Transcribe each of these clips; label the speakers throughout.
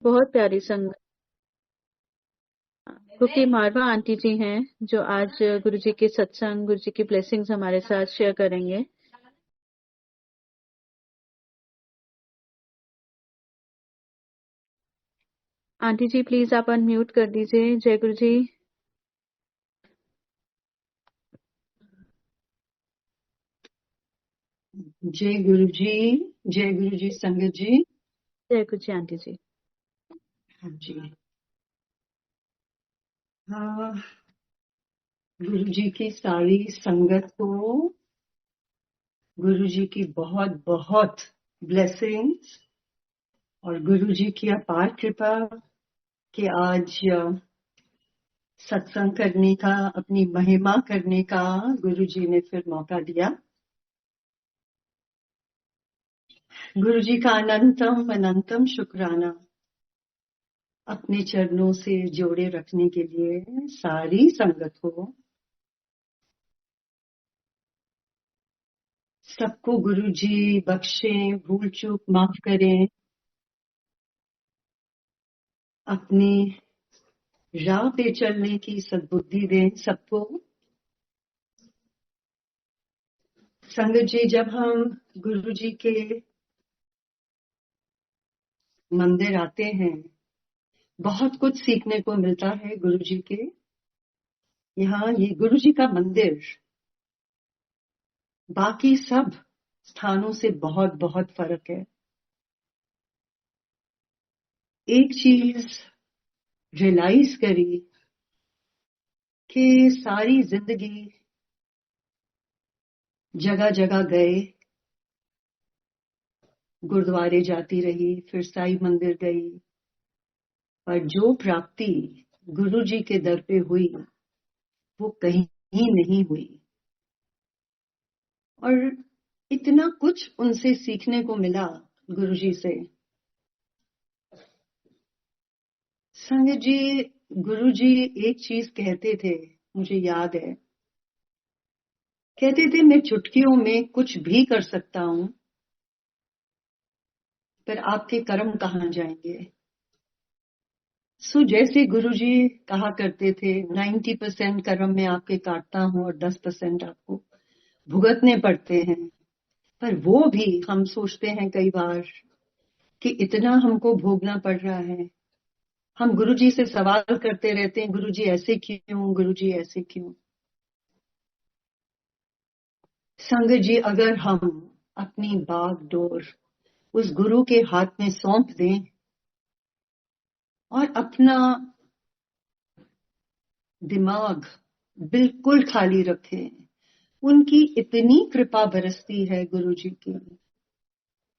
Speaker 1: बहुत प्यारी संग क्योंकि मारवा आंटी जी हैं जो आज गुरु जी के सत्संग, गुरु जी की ब्लेसिंग्स हमारे साथ शेयर करेंगे। आंटी जी प्लीज आप अनम्यूट कर दीजिए। जय गुरु जी।
Speaker 2: जय गुरु जी। जय गुरु जी संगत जी।
Speaker 1: जय गुरु जी आंटी जी।
Speaker 2: हाँ जी। हाँ, गुरु जी की सारी संगत को गुरु जी की बहुत बहुत ब्लेसिंग्स और गुरु जी की अपार कृपा कि आज सत्संग करने का, अपनी महिमा करने का गुरु जी ने फिर मौका दिया। गुरु जी का अनंतम अनंतम शुक्राना अपने चरणों से जोड़े रखने के लिए सारी संगत को। सबको गुरु जी बख्शें, भूल चूक माफ करें, अपनी राह पे चलने की सद्बुद्धि दें सबको। संगत जी, जब हम गुरु जी के मंदिर आते हैं बहुत कुछ सीखने को मिलता है गुरु जी के। यहाँ ये गुरु जी का मंदिर बाकी सब स्थानों से बहुत बहुत फर्क है। एक चीज रियलाइज करी कि सारी जिंदगी जगह जगह गए, गुरुद्वारे जाती रही, फिर साई मंदिर गई, पर जो प्राप्ति गुरु जी के दर पे हुई वो कहीं नहीं हुई। और इतना कुछ उनसे सीखने को मिला गुरु जी से। संगत जी, गुरु जी एक चीज कहते थे, मुझे याद है, कहते थे मैं चुटकियों में कुछ भी कर सकता हूं, पर आपके कर्म कहाँ जाएंगे। जैसे गुरु जी कहा करते थे 90% कर्म में आपके काटता हूं और 10% आपको भुगतने पड़ते हैं। पर वो भी हम सोचते हैं कई बार कि इतना हमको भोगना पड़ रहा है। हम गुरुजी से सवाल करते रहते हैं, गुरुजी ऐसे क्यों, गुरुजी ऐसे क्यों। संगत जी, अगर हम अपनी बागडोर उस गुरु के हाथ में सौंप दें और अपना दिमाग बिल्कुल खाली रखें, उनकी इतनी कृपा बरसती है गुरु जी की।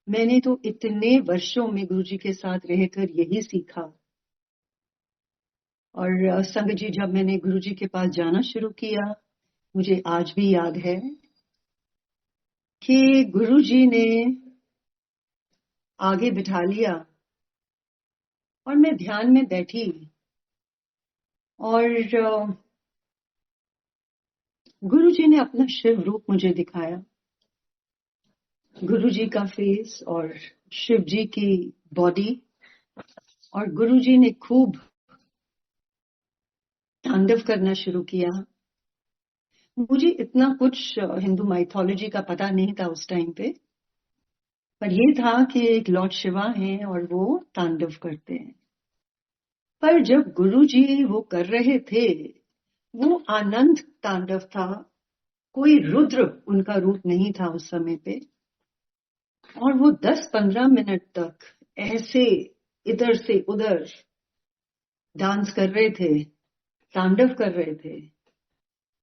Speaker 2: मैंने तो इतने वर्षों में गुरु जी के साथ रहकर यही सीखा। और संगत जी, जब मैंने गुरु जी के पास जाना शुरू किया, मुझे आज भी याद है कि गुरु जी ने आगे बिठा लिया और मैं ध्यान में बैठी और गुरु जी ने अपना शिव रूप मुझे दिखाया। गुरु जी का फेस और शिव जी की बॉडी। और गुरु जी ने खूब तांडव करना शुरू किया। मुझे इतना कुछ हिंदू माइथोलॉजी का पता नहीं था उस टाइम पे, पर ये था कि एक लॉर्ड शिवा हैं और वो तांडव करते हैं। पर जब गुरु जी वो कर रहे थे, वो आनंद तांडव था, कोई रुद्र उनका रूप नहीं था उस समय पे। और वो 10-15 मिनट तक ऐसे इधर से उधर डांस कर रहे थे, तांडव कर रहे थे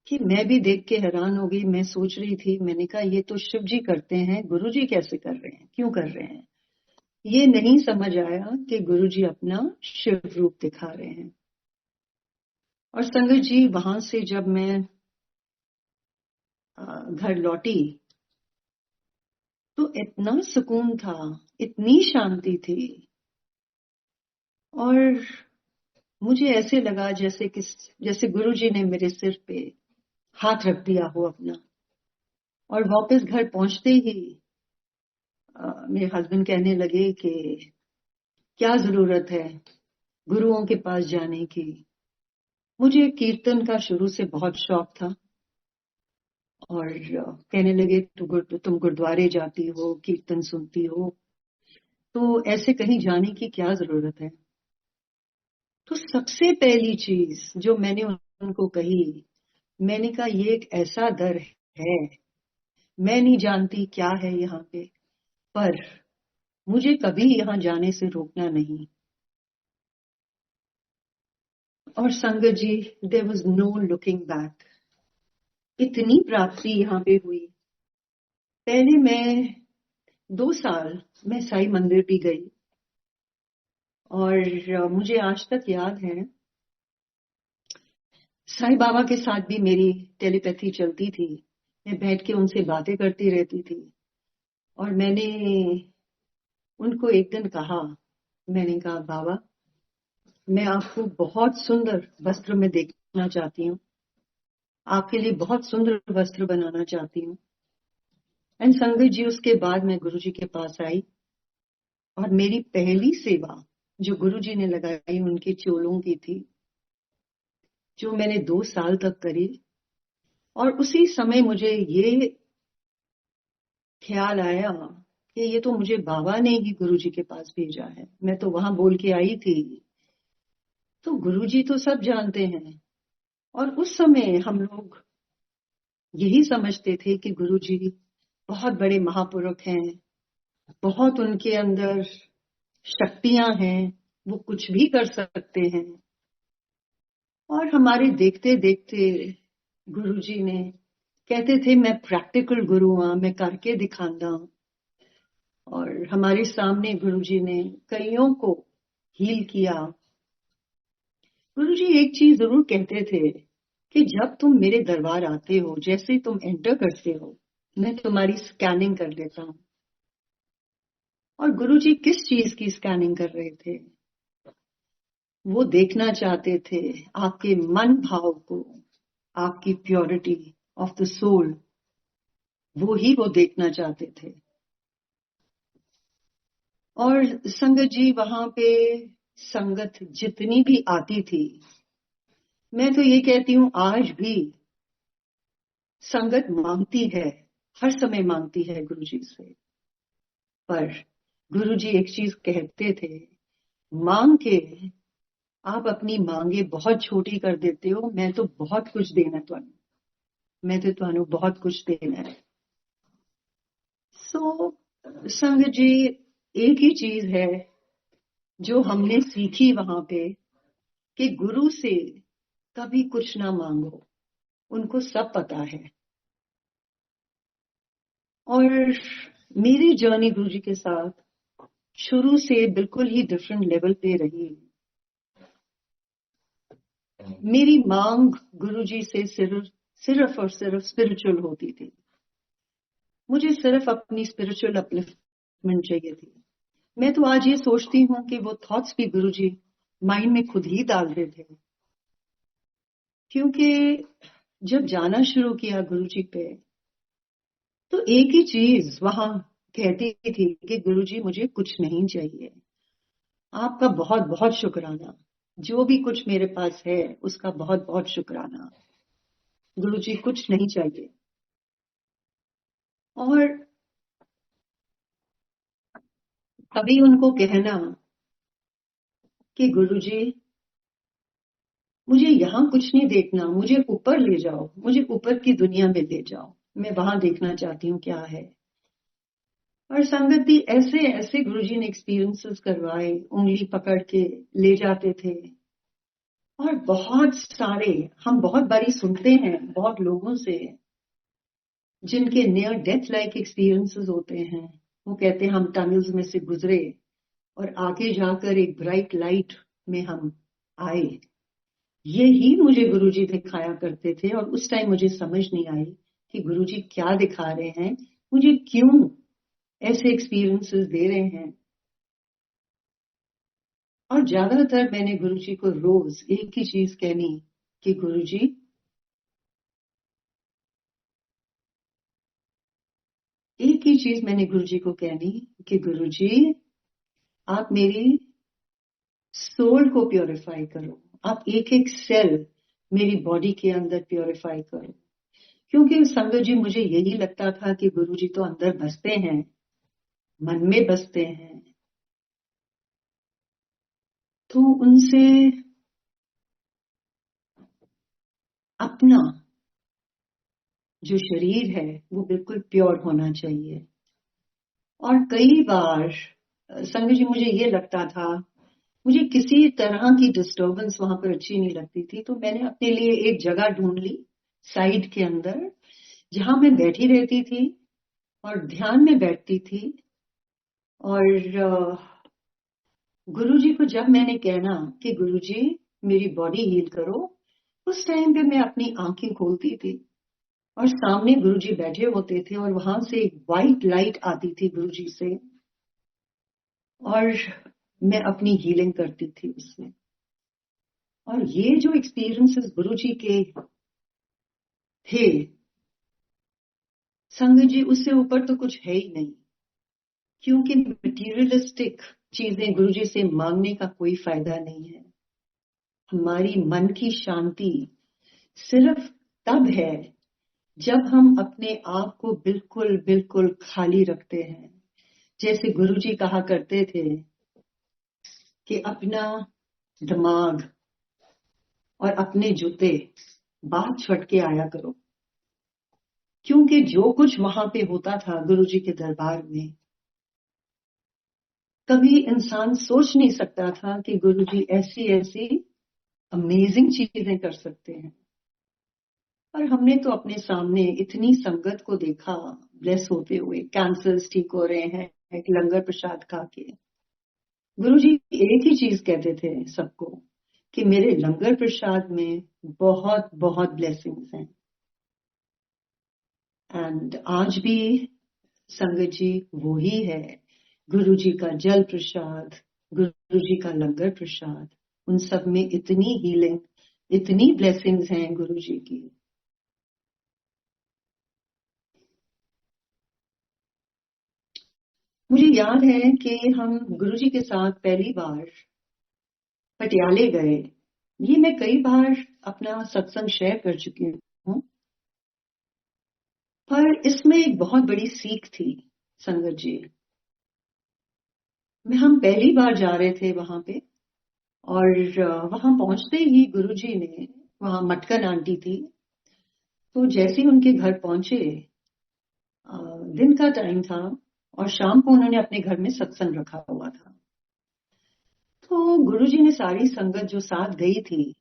Speaker 2: कि मैं भी देख के हैरान हो गई। मैं सोच रही थी, मैंने कहा ये तो शिव जी करते हैं, गुरु जी कैसे कर रहे हैं, क्यों कर रहे हैं। ये नहीं समझ आया कि गुरु जी अपना शिव रूप दिखा रहे हैं। और संगत जी, वहां से जब मैं घर लौटी तो इतना सुकून था, इतनी शांति थी। और मुझे ऐसे लगा जैसे गुरु जी ने मेरे सिर पे हाथ रख दिया हो अपना। और वापस घर पहुंचते ही मेरे हस्बैंड कहने लगे कि क्या जरूरत है गुरुओं के पास जाने की। मुझे कीर्तन का शुरू से बहुत शौक था और कहने लगे तुम गुरुद्वारे जाती हो, कीर्तन सुनती हो, तो ऐसे कहीं जाने की क्या जरूरत है। तो सबसे पहली चीज जो मैंने उनको कही, मैंने कहा ये एक ऐसा दर है, मैं नहीं जानती क्या है यहाँ पे, पर मुझे कभी यहाँ जाने से रोकना नहीं। और संगत जी, there was no looking back. इतनी प्राप्ति यहाँ पे हुई। पहले मैं 2 साल मैं साईं मंदिर भी गई और मुझे आज तक याद है साईं बाबा के साथ भी मेरी टेलीपैथी चलती थी। मैं बैठ के उनसे बातें करती रहती थी और मैंने उनको एक दिन कहा, मैंने कहा बाबा, मैं आपको बहुत सुंदर वस्त्र में देखना चाहती हूँ, आपके लिए बहुत सुंदर वस्त्र बनाना चाहती हूँ। एंड संगत जी, उसके बाद मैं गुरु जी के पास आई और मेरी पहली सेवा जो गुरु जी ने लगाई उनके चोलों की थी, जो मैंने 2 साल तक करी। और उसी समय मुझे ये ख्याल आया कि ये तो मुझे बाबा ने ही गुरु जी के पास भेजा है, मैं तो वहां बोल के आई थी, तो गुरु जी तो सब जानते हैं। और उस समय हम लोग यही समझते थे कि गुरु जी बहुत बड़े महापुरुष हैं, बहुत उनके अंदर शक्तियां हैं, वो कुछ भी कर सकते हैं। और हमारे देखते देखते गुरुजी ने कहते थे मैं प्रैक्टिकल गुरु हाँ, मैं करके दिखांदा। और हमारे सामने गुरुजी ने कईयों को हील किया। गुरुजी एक चीज जरूर कहते थे कि जब तुम मेरे दरबार आते हो, जैसे ही तुम एंटर करते हो, मैं तुम्हारी स्कैनिंग कर लेता हूँ। और गुरुजी किस चीज की स्कैनिंग कर रहे थे? वो देखना चाहते थे आपके मन भाव को, आपकी प्योरिटी ऑफ द सोल, वो देखना चाहते थे। और संगत जी, वहां पे संगत जितनी भी आती थी, मैं तो ये कहती हूँ आज भी संगत मांगती है, हर समय मांगती है गुरु जी से। पर गुरु जी एक चीज कहते थे, मांग के आप अपनी मांगे बहुत छोटी कर देते हो, मैं तो बहुत कुछ देना तुहानू, मैं तो तुहानू बहुत कुछ देना है। सो संगत जी, एक ही चीज है जो हमने सीखी वहां पे, कि गुरु से कभी कुछ ना मांगो, उनको सब पता है। और मेरी जर्नी गुरु जी के साथ शुरू से बिल्कुल ही डिफरेंट लेवल पे रही। मेरी मांग गुरु जी से सिर्फ और सिर्फ स्पिरिचुअल होती थी। मुझे सिर्फ अपनी स्पिरिचुअल अपलिफ्टमेंट चाहिए थी। मैं तो आज ये सोचती हूँ कि वो थॉट्स भी गुरु जी माइंड में खुद ही डाल रहे थे, क्योंकि जब जाना शुरू किया गुरु जी पे, तो एक ही चीज वहां कहती थी कि गुरुजी मुझे कुछ नहीं चाहिए, आपका बहुत बहुत शुक्राना, जो भी कुछ मेरे पास है उसका बहुत बहुत शुक्राना, गुरुजी कुछ नहीं चाहिए। और कभी उनको कहना कि गुरुजी मुझे यहाँ कुछ नहीं देखना, मुझे ऊपर ले जाओ, मुझे ऊपर की दुनिया में ले जाओ, मैं वहां देखना चाहती हूँ क्या है। और संगत भी ऐसे ऐसे गुरुजी ने एक्सपीरियंसेस करवाए, उंगली पकड़ के ले जाते थे। और बहुत सारे, हम बहुत बारी सुनते हैं बहुत लोगों से जिनके नियर डेथ लाइक एक्सपीरियंसेस होते हैं, वो कहते हैं हम टनल्स में से गुजरे और आगे जाकर एक ब्राइट लाइट में हम आए। यही मुझे गुरुजी दिखाया करते थे और उस टाइम मुझे समझ नहीं आई कि गुरुजी क्या दिखा रहे हैं, मुझे क्यों ऐसे एक्सपीरियंसेस दे रहे हैं। और ज्यादातर मैंने गुरुजी को रोज एक ही चीज कहनी कि गुरुजी, एक ही चीज मैंने गुरुजी को कहनी कि गुरुजी आप मेरी सोल को प्योरीफाई करो, आप एक एक सेल मेरी बॉडी के अंदर प्योरीफाई करो। क्योंकि संगत जी मुझे यही लगता था कि गुरु जी तो अंदर बसते हैं, मन में बसते हैं, तो उनसे अपना जो शरीर है वो बिल्कुल प्योर होना चाहिए। और कई बार संगत जी मुझे ये लगता था, मुझे किसी तरह की डिस्टरबेंस वहां पर अच्छी नहीं लगती थी, तो मैंने अपने लिए एक जगह ढूंढ ली साइड के अंदर, जहां मैं बैठी रहती थी और ध्यान में बैठती थी। और गुरुजी को जब मैंने कहना कि गुरुजी मेरी बॉडी हील करो, उस टाइम पे मैं अपनी आंखें खोलती थी और सामने गुरुजी बैठे होते थे और वहां से एक वाइट लाइट आती थी गुरुजी से, और मैं अपनी हीलिंग करती थी उसमें। और ये जो एक्सपीरियंसेस गुरुजी के थे संगत जी, उससे ऊपर तो कुछ है ही नहीं। क्योंकि मटीरियलिस्टिक चीजें गुरुजी से मांगने का कोई फायदा नहीं है। हमारी मन की शांति सिर्फ तब है जब हम अपने आप को बिल्कुल बिल्कुल खाली रखते हैं। जैसे गुरुजी कहा करते थे कि अपना दिमाग और अपने जूते बाहर छुड़ के आया करो। क्योंकि जो कुछ वहां पे होता था गुरुजी के दरबार में, कभी इंसान सोच नहीं सकता था कि गुरुजी ऐसी ऐसी अमेजिंग चीजें कर सकते हैं। और हमने तो अपने सामने इतनी संगत को देखा ब्लेस होते हुए, कैंसर्स ठीक हो रहे हैं एक लंगर प्रसाद खा के। गुरुजी एक ही चीज कहते थे सबको कि मेरे लंगर प्रसाद में बहुत बहुत ब्लेसिंग्स हैं। एंड आज भी संगत जी वो ही है। गुरुजी का जल प्रसाद, गुरुजी का लंगर प्रसाद, उन सब में इतनी हीलिंग, इतनी ब्लेसिंग्स हैं गुरुजी की। मुझे याद है कि हम गुरुजी के साथ पहली बार पटियाले गए। ये मैं कई बार अपना सत्संग शेयर कर चुकी हूँ, पर इसमें एक बहुत बड़ी सीख थी संगत जी। हम पहली बार जा रहे थे वहां पे, और वहां पहुंचते ही गुरुजी ने, वहां मटकन आंटी थी, तो जैसे ही उनके घर पहुंचे, दिन का टाइम था और शाम को उन्होंने अपने घर में सत्संग रखा हुआ था। तो गुरुजी ने सारी संगत जो साथ गई थी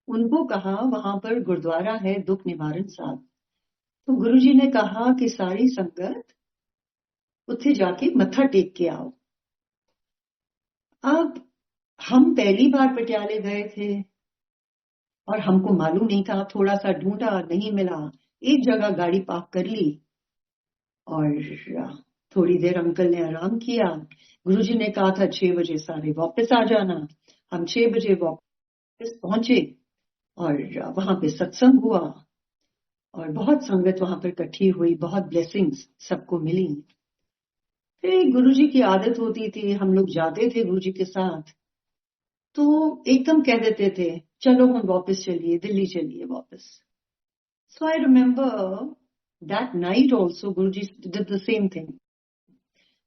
Speaker 2: उनको कहा वहां पर गुरुद्वारा है दुख निवारण साहब। तो गुरुजी ने कहा कि सारी संगत उत्थे जाके मत्था टेक के आओ। अब हम पहली बार पटियाले गए थे और हमको मालूम नहीं था, थोड़ा सा ढूंढा नहीं मिला, एक जगह गाड़ी पार्क कर ली और थोड़ी देर अंकल ने आराम किया। गुरुजी ने कहा था 6 बजे सारे वापस आ जाना। हम 6 बजे वापस पहुंचे और वहां पे सत्संग हुआ और बहुत संगत वहां पर इकट्ठी हुई, बहुत ब्लेसिंग्स सबको मिली। फिर गुरुजी की आदत होती थी, हम लोग जाते थे गुरुजी के साथ तो एकदम कह देते थे चलो हम वापस चलिए, दिल्ली चलिए वापस। So I remember that night also Guruji did the same thing.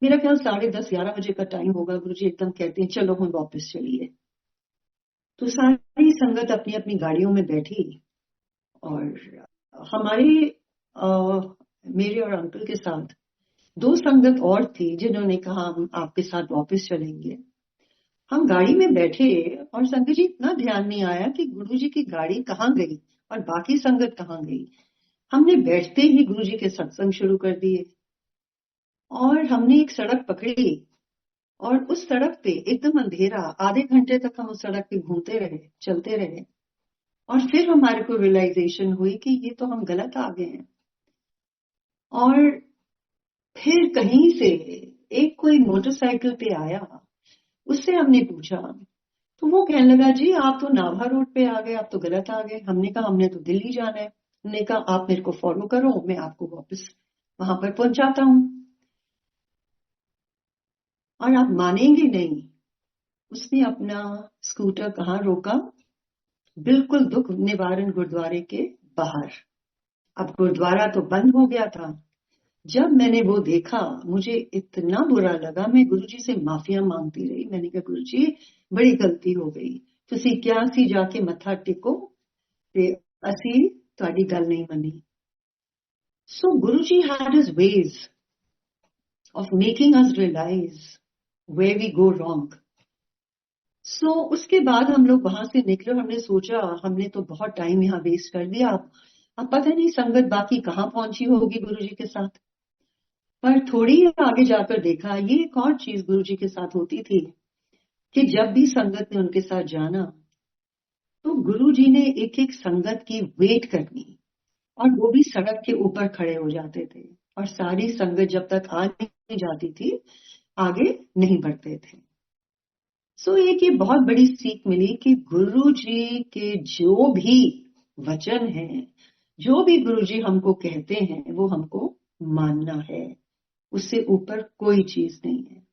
Speaker 2: मेरा ख्याल 10:30-11 बजे का टाइम होगा, गुरुजी एकदम कहते हैं चलो हम वापस चलिए। तो सारी संगत अपनी अपनी गाड़ियों में बैठी और हमारे मेरे और अंकल के साथ दो संगत और थी जिन्होंने कहा हम आपके साथ वापस चलेंगे। हम गाड़ी में बैठे और संगत जी इतना ध्यान नहीं आया कि गुरुजी की गाड़ी कहाँ गई और बाकी संगत कहाँ गई। हमने बैठते ही गुरुजी के सत्संग शुरू कर दिए और हमने एक सड़क पकड़ी और उस सड़क पे एकदम अंधेरा, आधे घंटे तक हम उस सड़क पे घूमते रहे, चलते रहे। और फिर हमारे को रियलाइजेशन हुई कि ये तो हम गलत आ गए हैं। और फिर कहीं से एक कोई मोटरसाइकिल पे आया, उससे हमने पूछा तो वो कहने लगा जी आप तो नाभा रोड पे आ गए, आप तो गलत आ गए। हमने कहा हमने तो दिल्ली जाना है। हमने कहा आप मेरे को फॉलो करो, मैं आपको वापस वहां पर पहुंचाता हूं। और आप मानेंगे नहीं, उसने अपना स्कूटर कहाँ रोका? बिल्कुल दुख निवारण गुरुद्वारे के बाहर। अब गुरुद्वारा तो बंद हो गया था। जब मैंने वो देखा मुझे इतना बुरा लगा, मैं गुरुजी से माफिया मांगती रही। मैंने कहा गुरुजी बड़ी गलती हो गई, तुसी क्या सी जाके मत्था टेको ते असी तुहाडी गल नहीं money. So Guruji had his veg of making us realize where we go wrong. So उसके बाद हम लोग वहां से निकले और हमने सोचा हमने तो बहुत टाइम यहाँ वेस्ट कर दिया। अब पता नहीं संगत बाकी कहाँ पहुंची होगी गुरुजी के साथ। पर थोड़ी आगे जाकर देखा ये एक और चीज गुरुजी के साथ होती थी कि जब भी संगत ने उनके साथ जाना तो गुरुजी ने एक एक संगत की वेट करनी, और वो भी सड़क के ऊपर खड़े हो जाते थे और सारी संगत जब तक आ नहीं जाती थी आगे नहीं बढ़ते थे। सो एक ये बहुत बड़ी सीख मिली कि गुरु जी के जो भी वचन हैं, जो भी गुरु जी हमको कहते हैं वो हमको मानना है, उससे ऊपर कोई चीज नहीं है।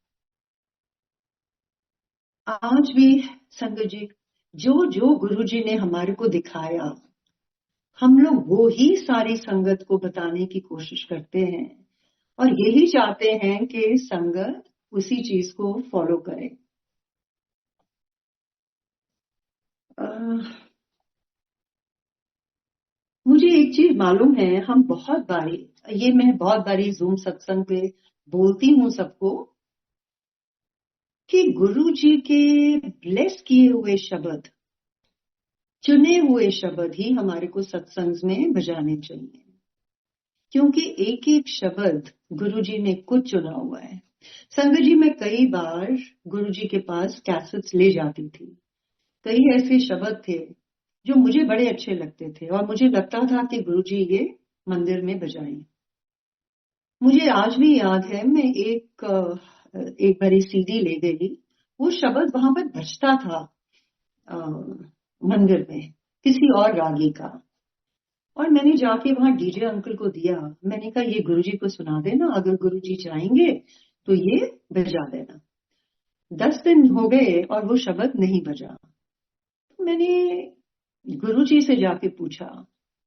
Speaker 2: आज भी संगत जी जो जो गुरु जी ने हमारे को दिखाया हम लोग वो ही सारी संगत को बताने की कोशिश करते हैं और यही चाहते हैं कि संगत उसी चीज को फॉलो करे। मुझे एक चीज मालूम है, हम बहुत बारी, ये मैं बहुत बारी जूम सत्संग पे बोलती हूँ सबको कि गुरु जी के ब्लेस किए हुए शब्द, चुने हुए शब्द ही हमारे को सत्संग में बजाने चाहिए, क्योंकि एक एक शब्द गुरु जी ने कुछ चुना हुआ है। संगत जी मैं कई बार गुरु जी के पास कैसेट्स ले जाती थी। कई ऐसे शब्द थे जो मुझे बड़े अच्छे लगते थे और मुझे लगता था कि गुरु जी ये मंदिर में बजाएं। मुझे आज भी याद है मैं एक बारी सीडी ले गई, वो शब्द वहां पर बजता था मंदिर में किसी और रागी का, और मैंने जाके वहां डीजे अंकल को दिया। मैंने कहा ये गुरुजी को सुना देना, अगर गुरुजी चाहेंगे तो ये बजा देना। 10 दिन हो गए और वो शब्द नहीं बजा। तो मैंने गुरुजी से जाके पूछा,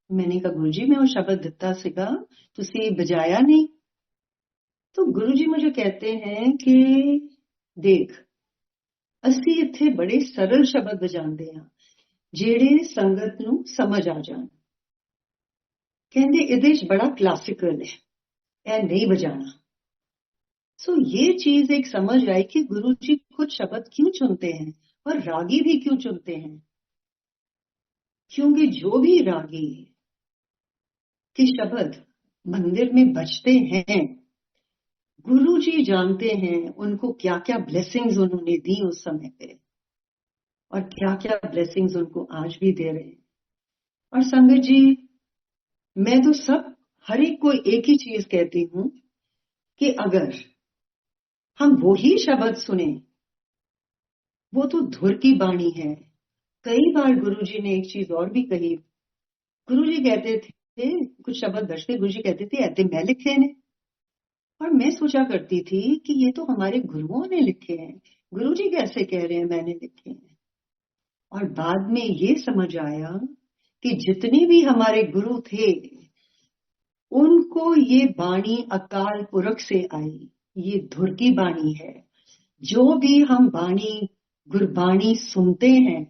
Speaker 2: मैंने कहा गुरुजी मैं वो शब्द दिता सीगा तुसी बजाया नहीं। तो गुरुजी मुझे कहते हैं कि देख असी इत्थे बड़े सरल शब्द बजाते हैं जेड़े संगत नू समझ आ जान। कहते इहदे च बड़ा क्लासिकल है, ए नहीं बजाना। सो ये चीज एक समझ आई कि गुरु जी कुछ शब्द क्यों चुनते हैं और रागी भी क्यों चुनते हैं, क्योंकि जो भी रागी के शब्द मंदिर में बजते हैं गुरु जी जानते हैं उनको क्या क्या ब्लेसिंग्स उन्होंने दी उस समय पे और क्या क्या ब्लेसिंग्स उनको आज भी दे रहे हैं। और संगत जी मैं तो सब हर एक को एक ही चीज कहती हूं कि अगर हम वो ही शब्द सुने, वो तो धुर की बाणी है। कई बार गुरुजी ने एक चीज और भी कही, गुरुजी कहते थे कुछ शब्द बजते, गुरुजी कहते थे ऐसे मैं लिखे ने, और मैं सोचा करती थी कि ये तो हमारे गुरुओं ने लिखे हैं, गुरुजी कैसे कह रहे हैं मैंने लिखे हैं। और बाद में ये समझ आया कि जितने भी हमारे गुरु थे उनको ये बाणी अकाल पुरख से आई, ये धुर की बाणी है। जो भी हम बाणी गुरबाणी सुनते हैं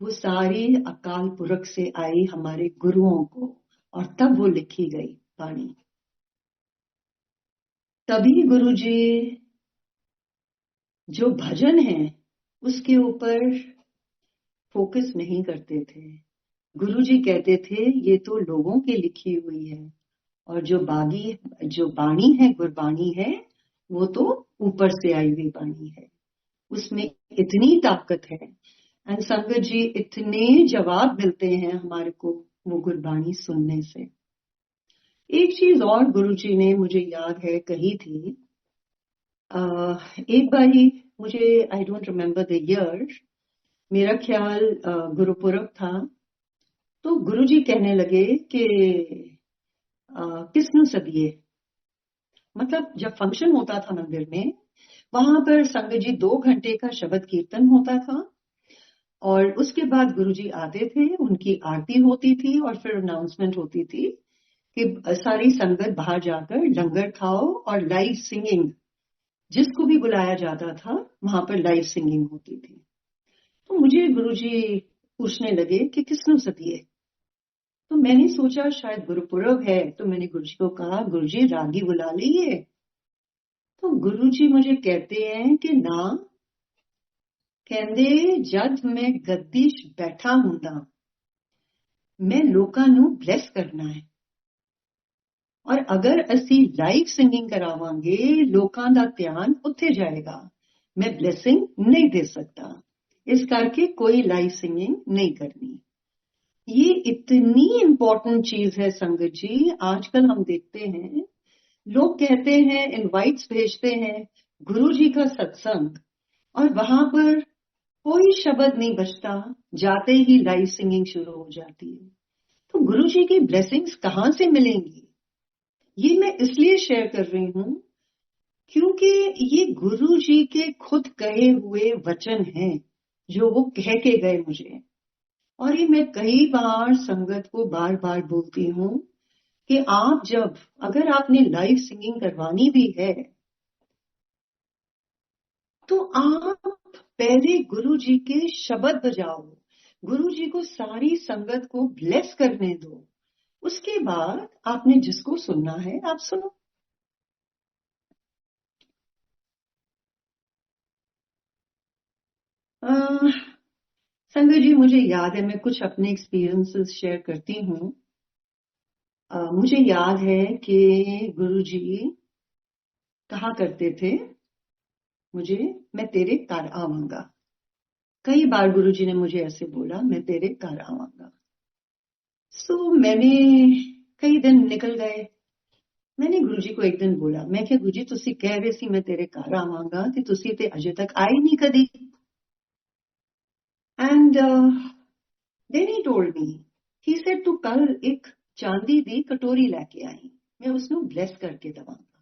Speaker 2: वो सारी अकाल पुरख से आई हमारे गुरुओं को, और तब वो लिखी गई बाणी। तभी गुरुजी जो भजन है उसके ऊपर फोकस नहीं करते थे। गुरुजी कहते थे ये तो लोगों की लिखी हुई है, और जो बाणी है गुरबाणी है वो तो ऊपर से आई हुई बाणी है, उसमें इतनी ताकत है। एंड संगत जी इतने जवाब मिलते हैं हमारे को वो गुरबाणी सुनने से। एक चीज और गुरुजी ने मुझे याद है कही थी, एक बारी मुझे I don't remember the year, मेरा ख्याल गुरुपुरब था, तो गुरुजी कहने लगे कि किसनु सदिए, मतलब जब फंक्शन होता था मंदिर में वहां पर संगत जी 2 घंटे का शब्द कीर्तन होता था और उसके बाद गुरुजी आते थे, उनकी आरती होती थी और फिर अनाउंसमेंट होती थी कि सारी संगत बाहर जाकर लंगर खाओ और लाइव सिंगिंग, जिसको भी बुलाया जाता था वहां पर लाइव सिंगिंग होती थी। तो मुझे गुरुजी पूछने लगे कि किसने सदिए। तो मैंने सोचा शायद गुरुपुरब है, तो मैंने गुरुजी को कहा गुरुजी रागी बुला लीजिए। तो गुरुजी मुझे कहते हैं कि ना, कहते जब मैं गद्दी बैठा हुंदा मैं लोकां नू ब्लेस करना है, और अगर असी लाइव सिंगिंग करावांगे लोकां दा ध्यान उत्थे जाएगा, मैं ब्लेसिंग नहीं दे सकता, इस करके कोई लाइव सिंगिंग नहीं करनी। ये इतनी इंपॉर्टेंट चीज है संगत जी। आजकल हम देखते हैं लोग कहते हैं, इनवाइट्स भेजते हैं गुरु जी का सत्संग, और वहां पर कोई शब्द नहीं बचता, जाते ही लाइव सिंगिंग शुरू हो जाती है। तो गुरु जी की ब्लेसिंग्स कहां से मिलेंगी? ये मैं इसलिए शेयर कर रही हूं क्योंकि ये गुरु जी के खुद कहे हुए वचन हैं जो वो कह के गए मुझे। और ये मैं कई बार संगत को बार बार बोलती हूं कि आप जब, अगर आपने लाइव सिंगिंग करवानी भी है तो आप पहले गुरु जी के शब्द बजाओ, गुरु जी को सारी संगत को ब्लेस करने दो, उसके बाद आपने जिसको सुनना है आप सुनो। संगत जी मुझे याद है, मैं कुछ अपने एक्सपीरियंसेस शेयर करती हूँ। मुझे याद है कि गुरु जी कहा करते थे मुझे, मैं तेरे घर आवांगा। कई बार गुरु जी ने मुझे ऐसे बोला, मैं तेरे घर आवांगा। मैंने, कई दिन निकल गए। मैंने गुरु जी को एक दिन बोला, मैं क्या गुरु जी तुसी कह रहे सी मैं तेरे घर आवांगा ते तुसी ते अजे तक आए नहीं कदी। And then he told me, he said तू कल एक चांदी दी कटोरी लेके आई, मैं उसनु ब्लेस करके दवांगा।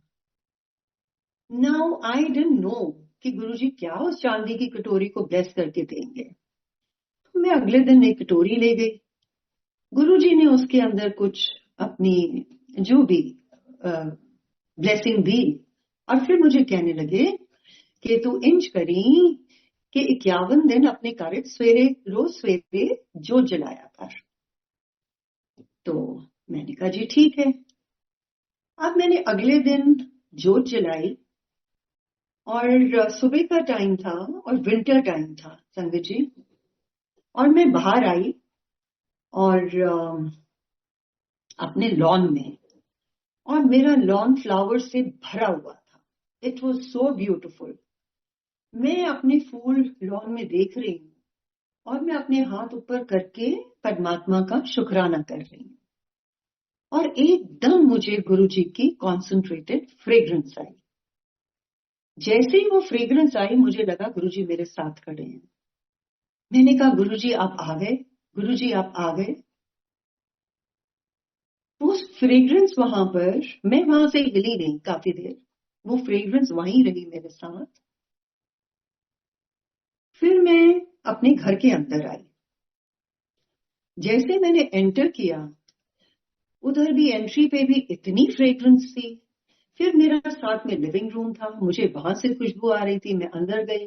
Speaker 2: नाउ आई डिडंट नो कि गुरुजी क्या उस चांदी की कटोरी को ब्लेस करके देंगे। तो मैं अगले दिन एक कटोरी ले गई, गुरुजी ने उसके अंदर कुछ अपनी जो भी ब्लेसिंग दी, और फिर मुझे कहने लगे कि तू इंज करी कि 51 दिन अपने घर सवेरे, रोज सवेरे जोत जलाया कर। तो मैंने कहा जी ठीक है। अब मैंने अगले दिन जोत जलाई, और सुबह का टाइम था और विंटर टाइम था संगत जी, और मैं बाहर आई और अपने लॉन में, और मेरा लॉन फ्लावर से भरा हुआ था। It was so beautiful. मैं अपने फूल लॉन में देख रही हूँ और मैं अपने हाथ ऊपर करके परमात्मा का शुक्राना कर रही हूँ, और एकदम मुझे गुरु जी की कॉन्सेंट्रेटेड फ्रेग्रेंस आई। जैसे ही वो फ्रेग्रेंस आई मुझे लगा गुरु जी मेरे साथ खड़े हैं। मैंने कहा गुरु जी आप आ गए, गुरु जी आप आ गए। वो फ्रेग्रेंस वहां पर, मैं वहां से हिली नहीं काफी देर, वो फ्रेग्रेंस वहीं रही मेरे साथ। फिर मैं अपने घर के अंदर आई। जैसे मैंने एंटर किया, उधर भी एंट्री पे भी इतनी फ्रेग्रेंस थी। फिर मेरा साथ में लिविंग रूम था, मुझे वहां से खुशबू आ रही थी। मैं अंदर गई,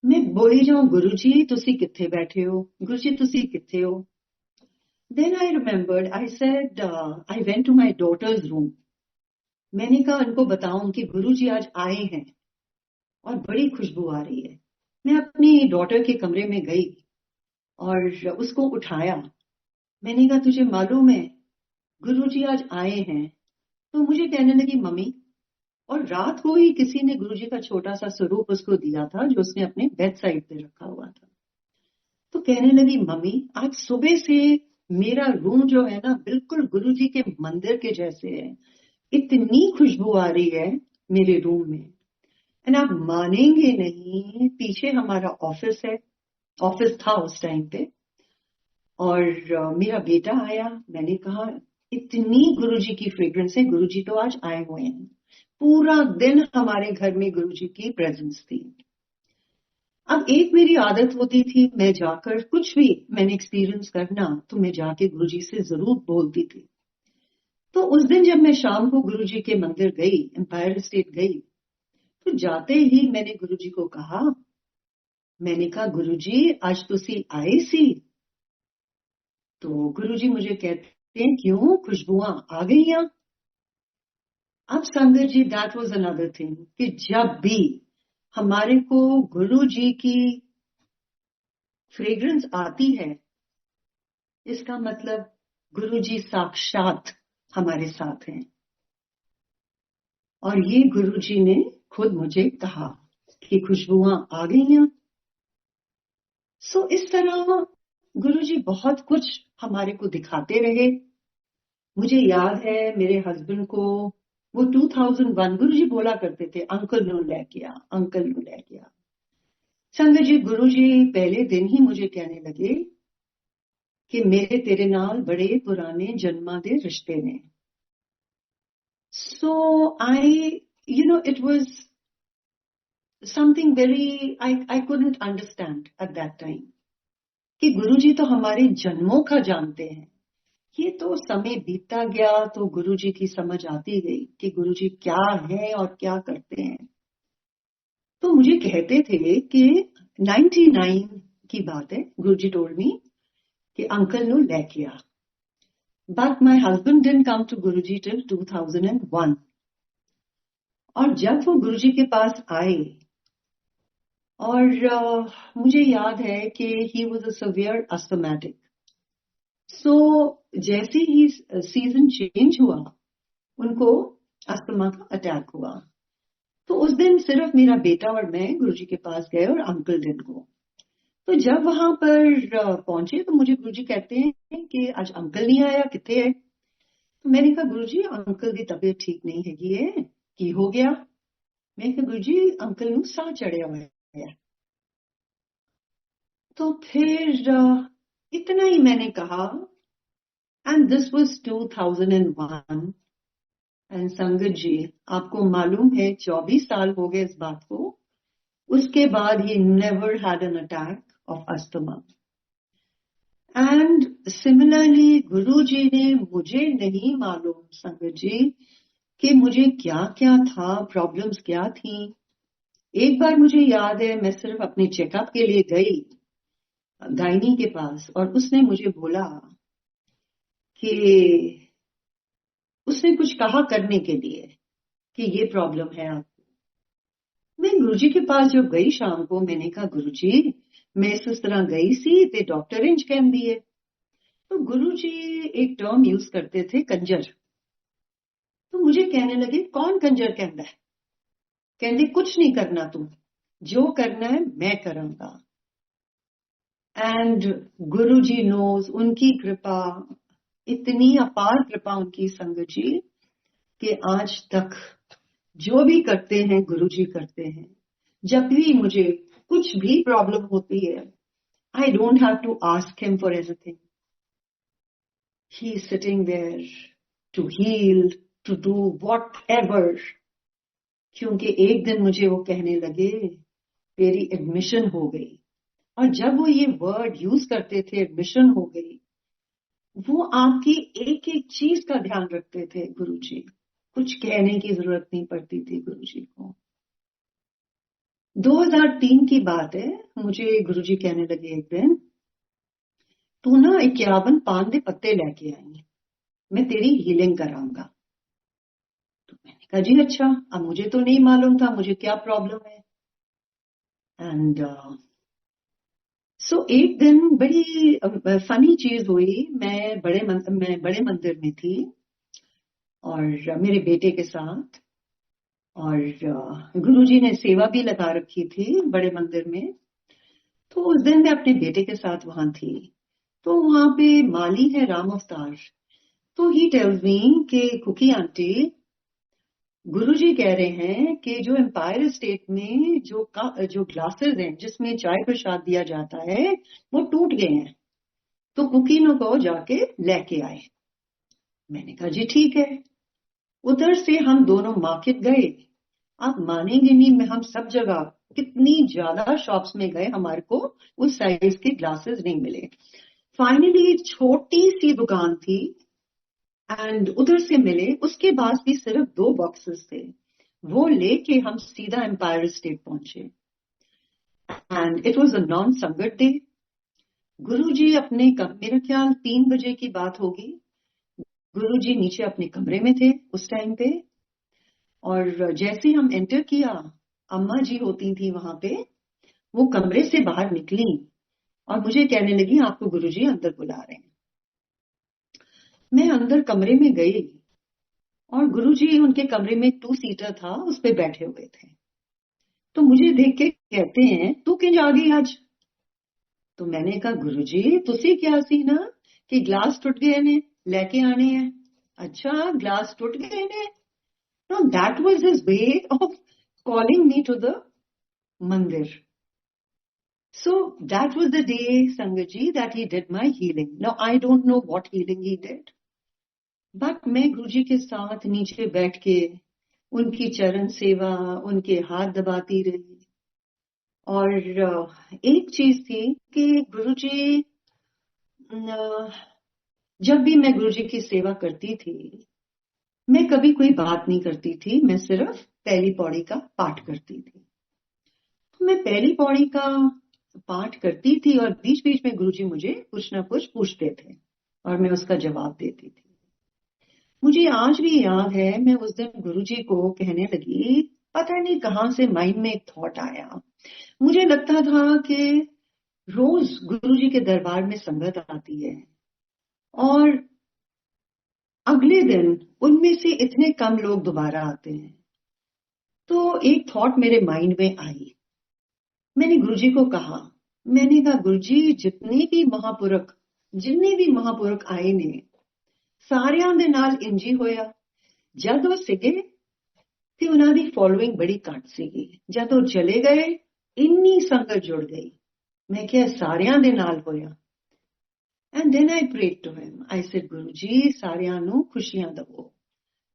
Speaker 2: मैं बोली जाऊं गुरु जी तुसी किथे बैठे हो, गुरु जी तुसी किथे हो। Then I remembered, I said I went to my daughter's room. मैंने कहा उनको बताऊं कि गुरु जी आज आए हैं और बड़ी खुशबू आ रही है। मैं अपनी डॉटर के कमरे में गई और उसको उठाया। मैंने कहा तुझे मालूम है गुरु जी आज आए हैं? तो मुझे कहने लगी मम्मी, और रात को ही किसी ने गुरु जी का छोटा सा स्वरूप उसको दिया था जो उसने अपने बेड साइड पे रखा हुआ था। तो कहने लगी मम्मी आज सुबह से मेरा रूम जो है ना बिल्कुल गुरु जी के मंदिर के जैसे है, इतनी खुशबू आ रही है मेरे रूम में। एंड आप मानेंगे नहीं, पीछे हमारा ऑफिस है, ऑफिस था उस टाइम पे, और मेरा बेटा आया। मैंने कहा इतनी गुरुजी की फ्रेग्रेंस है, गुरुजी तो आज आए हुए हैं। पूरा दिन हमारे घर में गुरुजी की प्रेजेंस थी। अब एक मेरी आदत होती थी, मैं जाकर कुछ भी मैंने एक्सपीरियंस करना तो मैं जाके गुरुजी से जरूर बोलती थी। तो उस दिन जब मैं शाम को गुरुजी के मंदिर गई, एम्पायर स्टेट गई, तो जाते ही मैंने गुरुजी को कहा, मैंने कहा गुरुजी आज तुसी आए सी? तो गुरुजी मुझे कहते हैं क्यों, खुशबुआं आ गई? अब संगत जी, दैट वाज अनदर थिंग कि जब भी हमारे को गुरुजी की फ्रेग्रेंस आती है, इसका मतलब गुरुजी साक्षात हमारे साथ हैं। और ये गुरुजी ने खुद मुझे कहा कि खुशबुआं आ गई हैं। सो इस तरह गुरुजी बहुत कुछ हमारे को दिखाते रहे। मुझे याद है मेरे हस्बैंड को वो 2001 गुरुजी बोला करते थे, अंकल नो ले गया, अंकल नो ले गया। संगत जी, गुरुजी पहले दिन ही मुझे कहने लगे कि मेरे तेरे नाल बड़े पुराने जन्मां दे रिश्ते ने। So I it was something very I couldn't understand at that time कि गुरुजी तो हमारे जन्मों का जानते हैं। ये तो समय बीतता गया तो गुरुजी की समझ आती गई कि गुरुजी क्या है और क्या करते हैं। तो मुझे कहते थे कि 99 की बात है, गुरुजी टोल्ड मी कि अंकल नो ले गया। But my husband didn't come to Guruji till 2001। और जब वो गुरुजी के पास आए और मुझे याद है कि he was a severe asthmatic. So जैसे ही सीजन चेंज हुआ, उनको अस्थमा का अटैक हुआ। तो उस दिन सिर्फ मेरा बेटा और मैं गुरुजी के पास गए और अंकल दिन को। तो जब वहां पर पहुंचे तो मुझे गुरुजी कहते हैं कि आज अंकल नहीं आया, कितने है? तो मैंने कहा गुरुजी अंकल की तबीयत ठीक नहीं हैगी है, की हो गया? मैं कहा गुरुजी अंकल नू साह चढ़िया हुआ है। तो फिर इतना ही मैंने कहा। And this was 2001। एंड संगत जी, आपको मालूम है 24 साल हो गए इस बात को, उसके बाद he never had an attack of asthma. And similarly Guruji ने, मुझे नहीं मालूम संगत जी कि मुझे क्या क्या था, प्रॉब्लम्स क्या थी। एक बार मुझे याद है मैं सिर्फ अपने चेकअप के लिए गई गायनी के पास और उसने मुझे बोला कि उसने कुछ कहा करने के लिए कि ये प्रॉब्लम है आपको। मैं गुरुजी के पास जब गई शाम को, मैंने कहा गुरुजी मैं इस तरह गई सी ते डॉक्टर इंज कह दिए। तो गुरुजी एक टर्म यूज करते थे, कंजर। तो मुझे कहने लगे कौन कंजर कहता है? कहते कुछ नहीं करना, तुम जो करना है मैं करूंगा। एंड गुरुजी नोज, उनकी कृपा, इतनी अपार कृपा उनकी संगत जी कि आज तक जो भी करते हैं गुरुजी करते हैं। जब भी मुझे कुछ भी प्रॉब्लम होती है, I don't have to ask him for anything. He is sitting there to heal, to do whatever. क्योंकि एक दिन मुझे वो कहने लगे तेरी एडमिशन हो गई। और जब वो ये वर्ड यूज करते थे, एडमिशन हो गई, वो आपकी एक एक चीज का ध्यान रखते थे गुरुजी। कुछ कहने की जरूरत नहीं पड़ती थी गुरुजी को। 2003 की बात है, मुझे गुरुजी कहने लगे एक दिन, तू ना 51 पान दे पत्ते लेके आई, मैं तेरी हीलिंग कराऊंगा। तो मैंने कहा जी अच्छा। अब मुझे तो नहीं मालूम था मुझे क्या प्रॉब्लम है। एंड सो एक दिन बड़ी फनी चीज हुई। मैं बड़े मंदिर में थी और मेरे बेटे के साथ, और गुरुजी ने सेवा भी लगा रखी थी बड़े मंदिर में। तो उस दिन मैं अपने बेटे के साथ वहां थी। तो वहां पे माली है राम अवतार। तो ही टेल्स मी कि कुकी आंटी, गुरुजी कह रहे हैं कि जो एम्पायर स्टेट में जो ग्लासेस हैं जिसमें चाय प्रसाद दिया जाता है वो टूट गए हैं, तो कुकी नो को जाके लेके आए। मैंने कहा जी ठीक है। उधर से हम दोनों मार्केट गए। आप मानेंगे नहीं, मैं हम सब जगह कितनी ज्यादा शॉप्स में गए, हमारे को उस साइज के ग्लासेस नहीं मिले। फाइनली छोटी सी दुकान थी एंड उधर से मिले, उसके पास भी सिर्फ 2 बॉक्सेस थे। वो लेके हम सीधा एम्पायर स्टेट पहुंचे and it was a non संगत डे। गुरुजी अपने मेरा ख्याल 3 बजे की बात होगी, गुरुजी नीचे अपने कमरे में थे उस टाइम पे। और जैसे हम एंटर किया, अम्मा जी होती थी वहां पे, वो कमरे से बाहर निकली और मुझे कहने लगी आपको गुरुजी अंदर बुला रहे हैं। मैं अंदर कमरे में गई और गुरुजी उनके कमरे में 2 सीटर था, उस पे बैठे हुए थे। तो मुझे देख के कहते हैं तू किंज आ गई आज? तो मैंने कहा गुरुजी तुसी क्या सी ना कि ग्लास टूट गए ने लेके आने हैं। अच्छा ग्लास टूट गए ने? No, that was his way of calling me to the mandir. So that was the day, Sangaji, that he did my healing. Now I don't know what healing he did, but मैं गुरुजी के साथ नीचे बैठ के उनकी चरण सेवा, उनके हाथ दबाती रही। और एक चीज थी कि गुरुजी, जब भी मैं गुरुजी की सेवा करती थी, मैं कभी कोई बात नहीं करती थी, मैं सिर्फ पहली पौड़ी का पाठ करती थी। तो मैं पहली पौड़ी का पाठ करती थी और बीच बीच में गुरुजी मुझे कुछ ना कुछ पूछते थे और मैं उसका जवाब देती थी। मुझे आज भी याद है, मैं उस दिन गुरुजी को कहने लगी, पता नहीं कहां से माइंड में एक थॉट आया। मुझे लगता था कि रोज गुरुजी के दरबार में संगत आती है और अगले दिन उनमें से इतने कम लोग दोबारा आते हैं। तो एक थॉट मेरे माइंड में आई। मैंने गुरुजी को कहा, मैंने कहा गुरुजी जितने भी महापुरख आए ने सारियां दे नाल इंज ही होया। जद वो सिगे ते उन्हां दी फॉलोइंग बड़ी घट सीगी, जद वो चले गए इन्नी संगत जुड़ गई। मैं क्या सारियां दे नाल होया? And then I prayed to him, I said Guruji सारियां नू खुशियां दवो,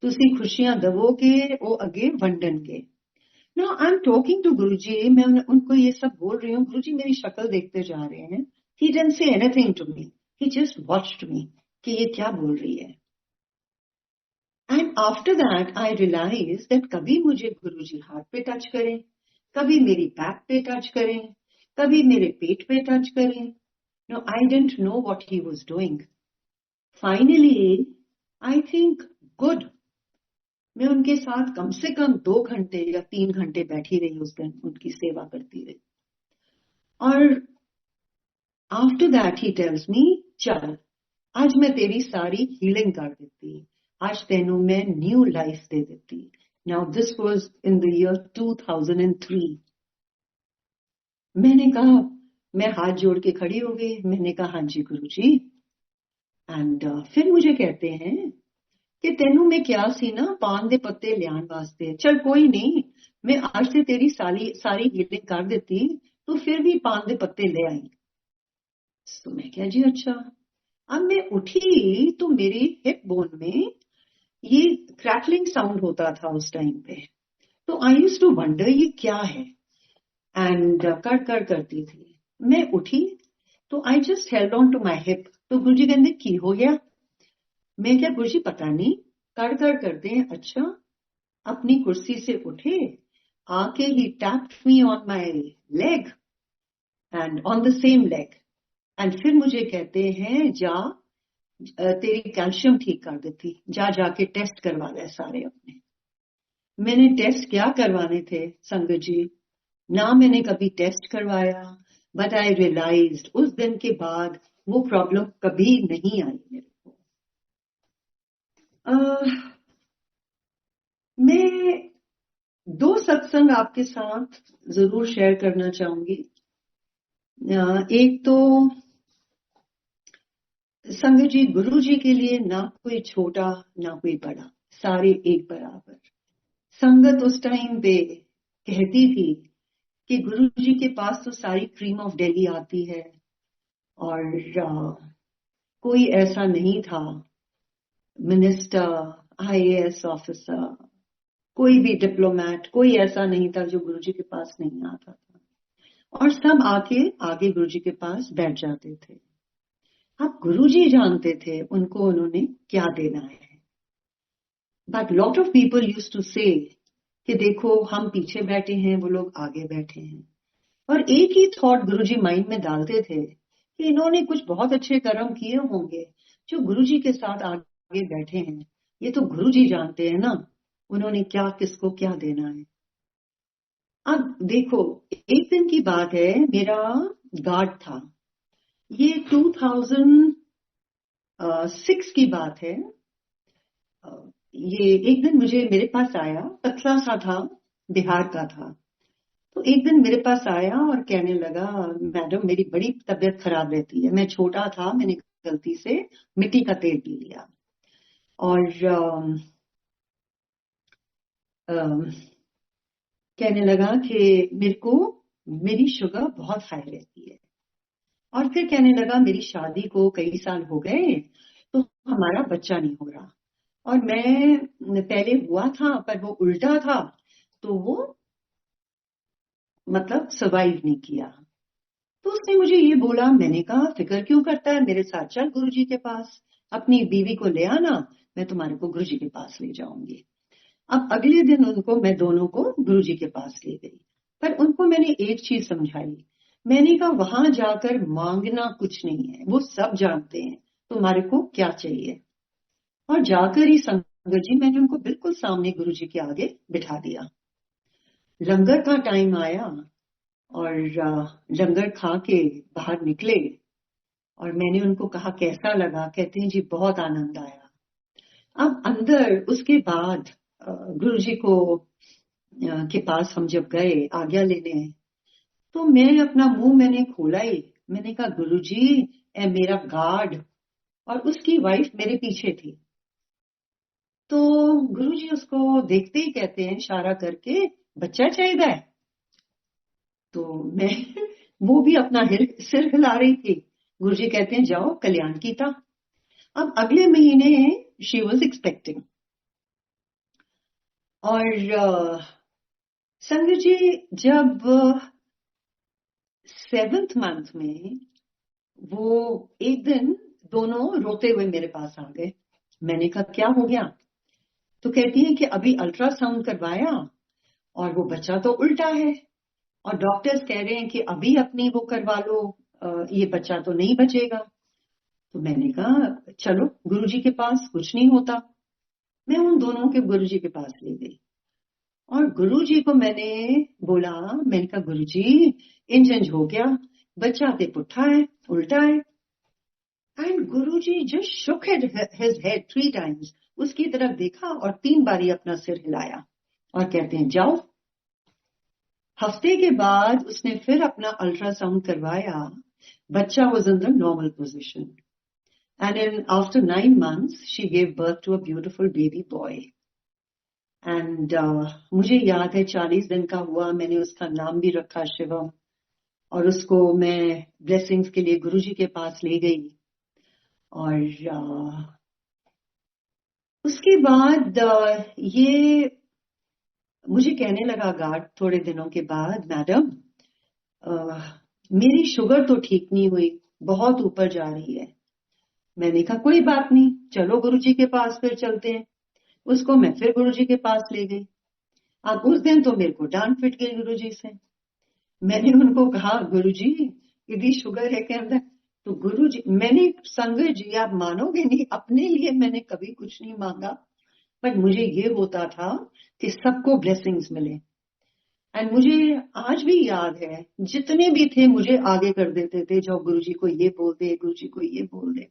Speaker 2: तुसी खुशियां दवोगे वो अगे वंडनगे। No I am talking to Guruji, मैं उनको ये सब बोल रही हूँ, गुरुजी मेरी शक्ल देखते जा रहे हैं। He didn't say anything to me, he just watched me कि ये क्या बोल रही है। And after that I realise that कभी मुझे गुरुजी हाथ पे टच करें, कभी मेरी बैक पे टच करें, कभी मेरे पेट पे टच करें। No I didn't know what he was doing. Finally I think good, मैं उनके साथ कम से कम 2 घंटे या 3 घंटे बैठी रही उस दिन, उनकी सेवा करती रही। और after that he tells me, चल आज मैं तेरी सारी हीलिंग कर देती, आज तेनू मैं न्यू लाइफ दे देती। Now this was in the year 2003। मैंने कहा, मैं हाथ जोड़ के खड़ी हो गई, मैंने कहा हाँ जी गुरुजी। एंड फिर मुझे कहते हैं कि तेनू मैं क्या सी ना पान दे पत्ते लियान वास्ते, चल कोई नहीं, मैं आज से तेरी सारी हीलिंग कर देती, तो फिर भी पान दे पत्ते ले आई। तो मैं क्या जी अच्छा। अब मैं उठी तो मेरी हिप बोन में ये क्रैकलिंग साउंड होता था उस टाइम पे। तो आई यूज्ड टू वंडर ये क्या है, एंड कर करती थी। मैं उठी तो I just held on to my hip. तो गुरुजी कहते की हो गया? मैं क्या गुरुजी पता नहीं, कर करते हैं। अच्छा, अपनी कुर्सी से उठे, आके he tapped me on my leg and on the same leg, and फिर मुझे कहते हैं जा तेरी कैल्शियम ठीक कर देती, जा जाके टेस्ट करवा ले सारे अपने। मैंने टेस्ट क्या करवाने थे संगत जी, ना मैंने कभी टेस्ट करवाया, बट आई रियलाइज्ड उस दिन के बाद वो प्रॉब्लम कभी नहीं आई मेरे को। मैं 2 सत्संग आपके साथ जरूर शेयर करना चाहूंगी। एक तो संगत जी, गुरु जी के लिए ना कोई छोटा ना कोई बड़ा, सारे एक बराबर। संगत उस टाइम पे कहती थी कि गुरु जी के पास तो सारी क्रीम ऑफ दिल्ली आती है और कोई ऐसा नहीं था, मिनिस्टर, आईएएस ऑफिसर, कोई भी डिप्लोमेट, कोई ऐसा नहीं था जो गुरुजी के पास नहीं आता था, और सब आके आगे गुरुजी के पास बैठ जाते थे। अब गुरुजी जानते थे उनको उन्होंने क्या देना है। But lot of people use to say कि देखो हम पीछे बैठे हैं, वो लोग आगे बैठे हैं, और एक ही थॉट गुरुजी माइंड में डालते थे कि इन्होंने कुछ बहुत अच्छे कर्म किए होंगे जो गुरुजी के साथ आगे बैठे हैं, ये तो गुरुजी जानते हैं ना उन्होंने क्या किसको क्या देना है। अब देखो, एक दिन की बात है, मेरा गार्ड था, ये 2006 की बात है। ये एक दिन मुझे मेरे पास आया, पतला सा था, बिहार का था। तो एक दिन मेरे पास आया और कहने लगा, मैडम मेरी बड़ी तबीयत खराब रहती है। मैं छोटा था, मैंने गलती से मिट्टी का तेल पी लिया, और कहने लगा कि मेरे को मेरी शुगर बहुत हाई रहती है। और फिर कहने लगा मेरी शादी को कई साल हो गए, तो हमारा बच्चा नहीं हो रहा, और मैं पहले हुआ था पर वो उल्टा था, तो वो मतलब सर्वाइव नहीं किया। तो उसने मुझे ये बोला, मैंने कहा फिक्र क्यों करता है, मेरे साथ चल गुरुजी के पास, अपनी बीवी को ले आना, मैं तुम्हारे को गुरुजी के पास ले जाऊंगी। अब अगले दिन उनको, मैं दोनों को गुरुजी के पास ले गई, पर उनको मैंने एक चीज समझाई। मैंने कहा वहां जाकर मांगना कुछ नहीं है, वो सब जानते हैं तुम्हारे को क्या चाहिए। और जाकर ही संगत जी मैंने उनको बिल्कुल सामने गुरुजी के आगे बिठा दिया। लंगर का टाइम आया, और लंगर खा के बाहर निकले, और मैंने उनको कहा कैसा लगा, कहते हैं जी बहुत आनंद आया। अब अंदर उसके बाद गुरुजी को के पास हम जब गए आज्ञा लेने, तो मैं अपना मुंह मैंने खोला ही, मैंने कहा गुरुजी ए मेरा गार्ड, और उसकी वाइफ मेरे पीछे थी। तो गुरुजी उसको देखते ही कहते हैं इशारा करके, बच्चा चाहिए है। तो मैं वो भी अपना सिर हिला रही थी। गुरुजी कहते हैं जाओ कल्याण की था। अब अगले महीने शी वॉज एक्सपेक्टिंग, और संगत जी जब 7th मंथ में वो एक दिन दोनों रोते हुए मेरे पास आ गए। मैंने कहा क्या हो गया, तो कहती है कि अभी अल्ट्रासाउंड करवाया और वो बच्चा तो उल्टा है, और डॉक्टर्स कह रहे हैं कि अभी अपनी वो करवा लो, ये बच्चा तो नहीं बचेगा। तो मैंने कहा चलो गुरुजी के पास, कुछ नहीं होता। मैं उन दोनों के गुरुजी के पास ले गई, और गुरुजी को मैंने बोला, मैंने कहा गुरुजी इंज इंज हो गया, बच्चा ते पुट्ठा है, उल्टा है। And Guruji just shook his head 3 times, उसकी तरफ देखा और 3 बारी अपना सिर हिलाया, और कहते हैं जाओ। हफ्ते के बाद उसने फिर अपना अल्ट्रासाउंड करवाया, बच्चा was in the normal position, and after 9 months she gave birth to a beautiful baby boy. And मुझे याद है 40 दिन का हुआ, मैंने उसका नाम भी रखा शिवम, और उसको मैं ब्लेसिंग्स के लिए गुरुजी के पास ले गई। और उसके बाद ये मुझे कहने लगा गार्ड थोड़े दिनों के बाद, मैडम मेरी शुगर तो ठीक नहीं हुई, बहुत ऊपर जा रही है। मैंने कहा कोई बात नहीं, चलो गुरुजी के पास फिर चलते हैं। उसको मैं फिर गुरुजी के पास ले गई। अब उस दिन तो मेरे को डांट पिट गई गुरुजी से। मैंने उनको कहा गुरुजी यदि शुगर है के अंदर, तो गुरुजी मैंने, संगत जी आप मानोगे नहीं, अपने लिए मैंने कभी कुछ नहीं मांगा, बट मुझे ये होता था कि सबको ब्लेसिंग्स मिले। एंड मुझे आज भी याद है, जितने भी थे मुझे आगे कर देते थे, जो गुरुजी को ये बोल दे, गुरुजी को ये बोल दे।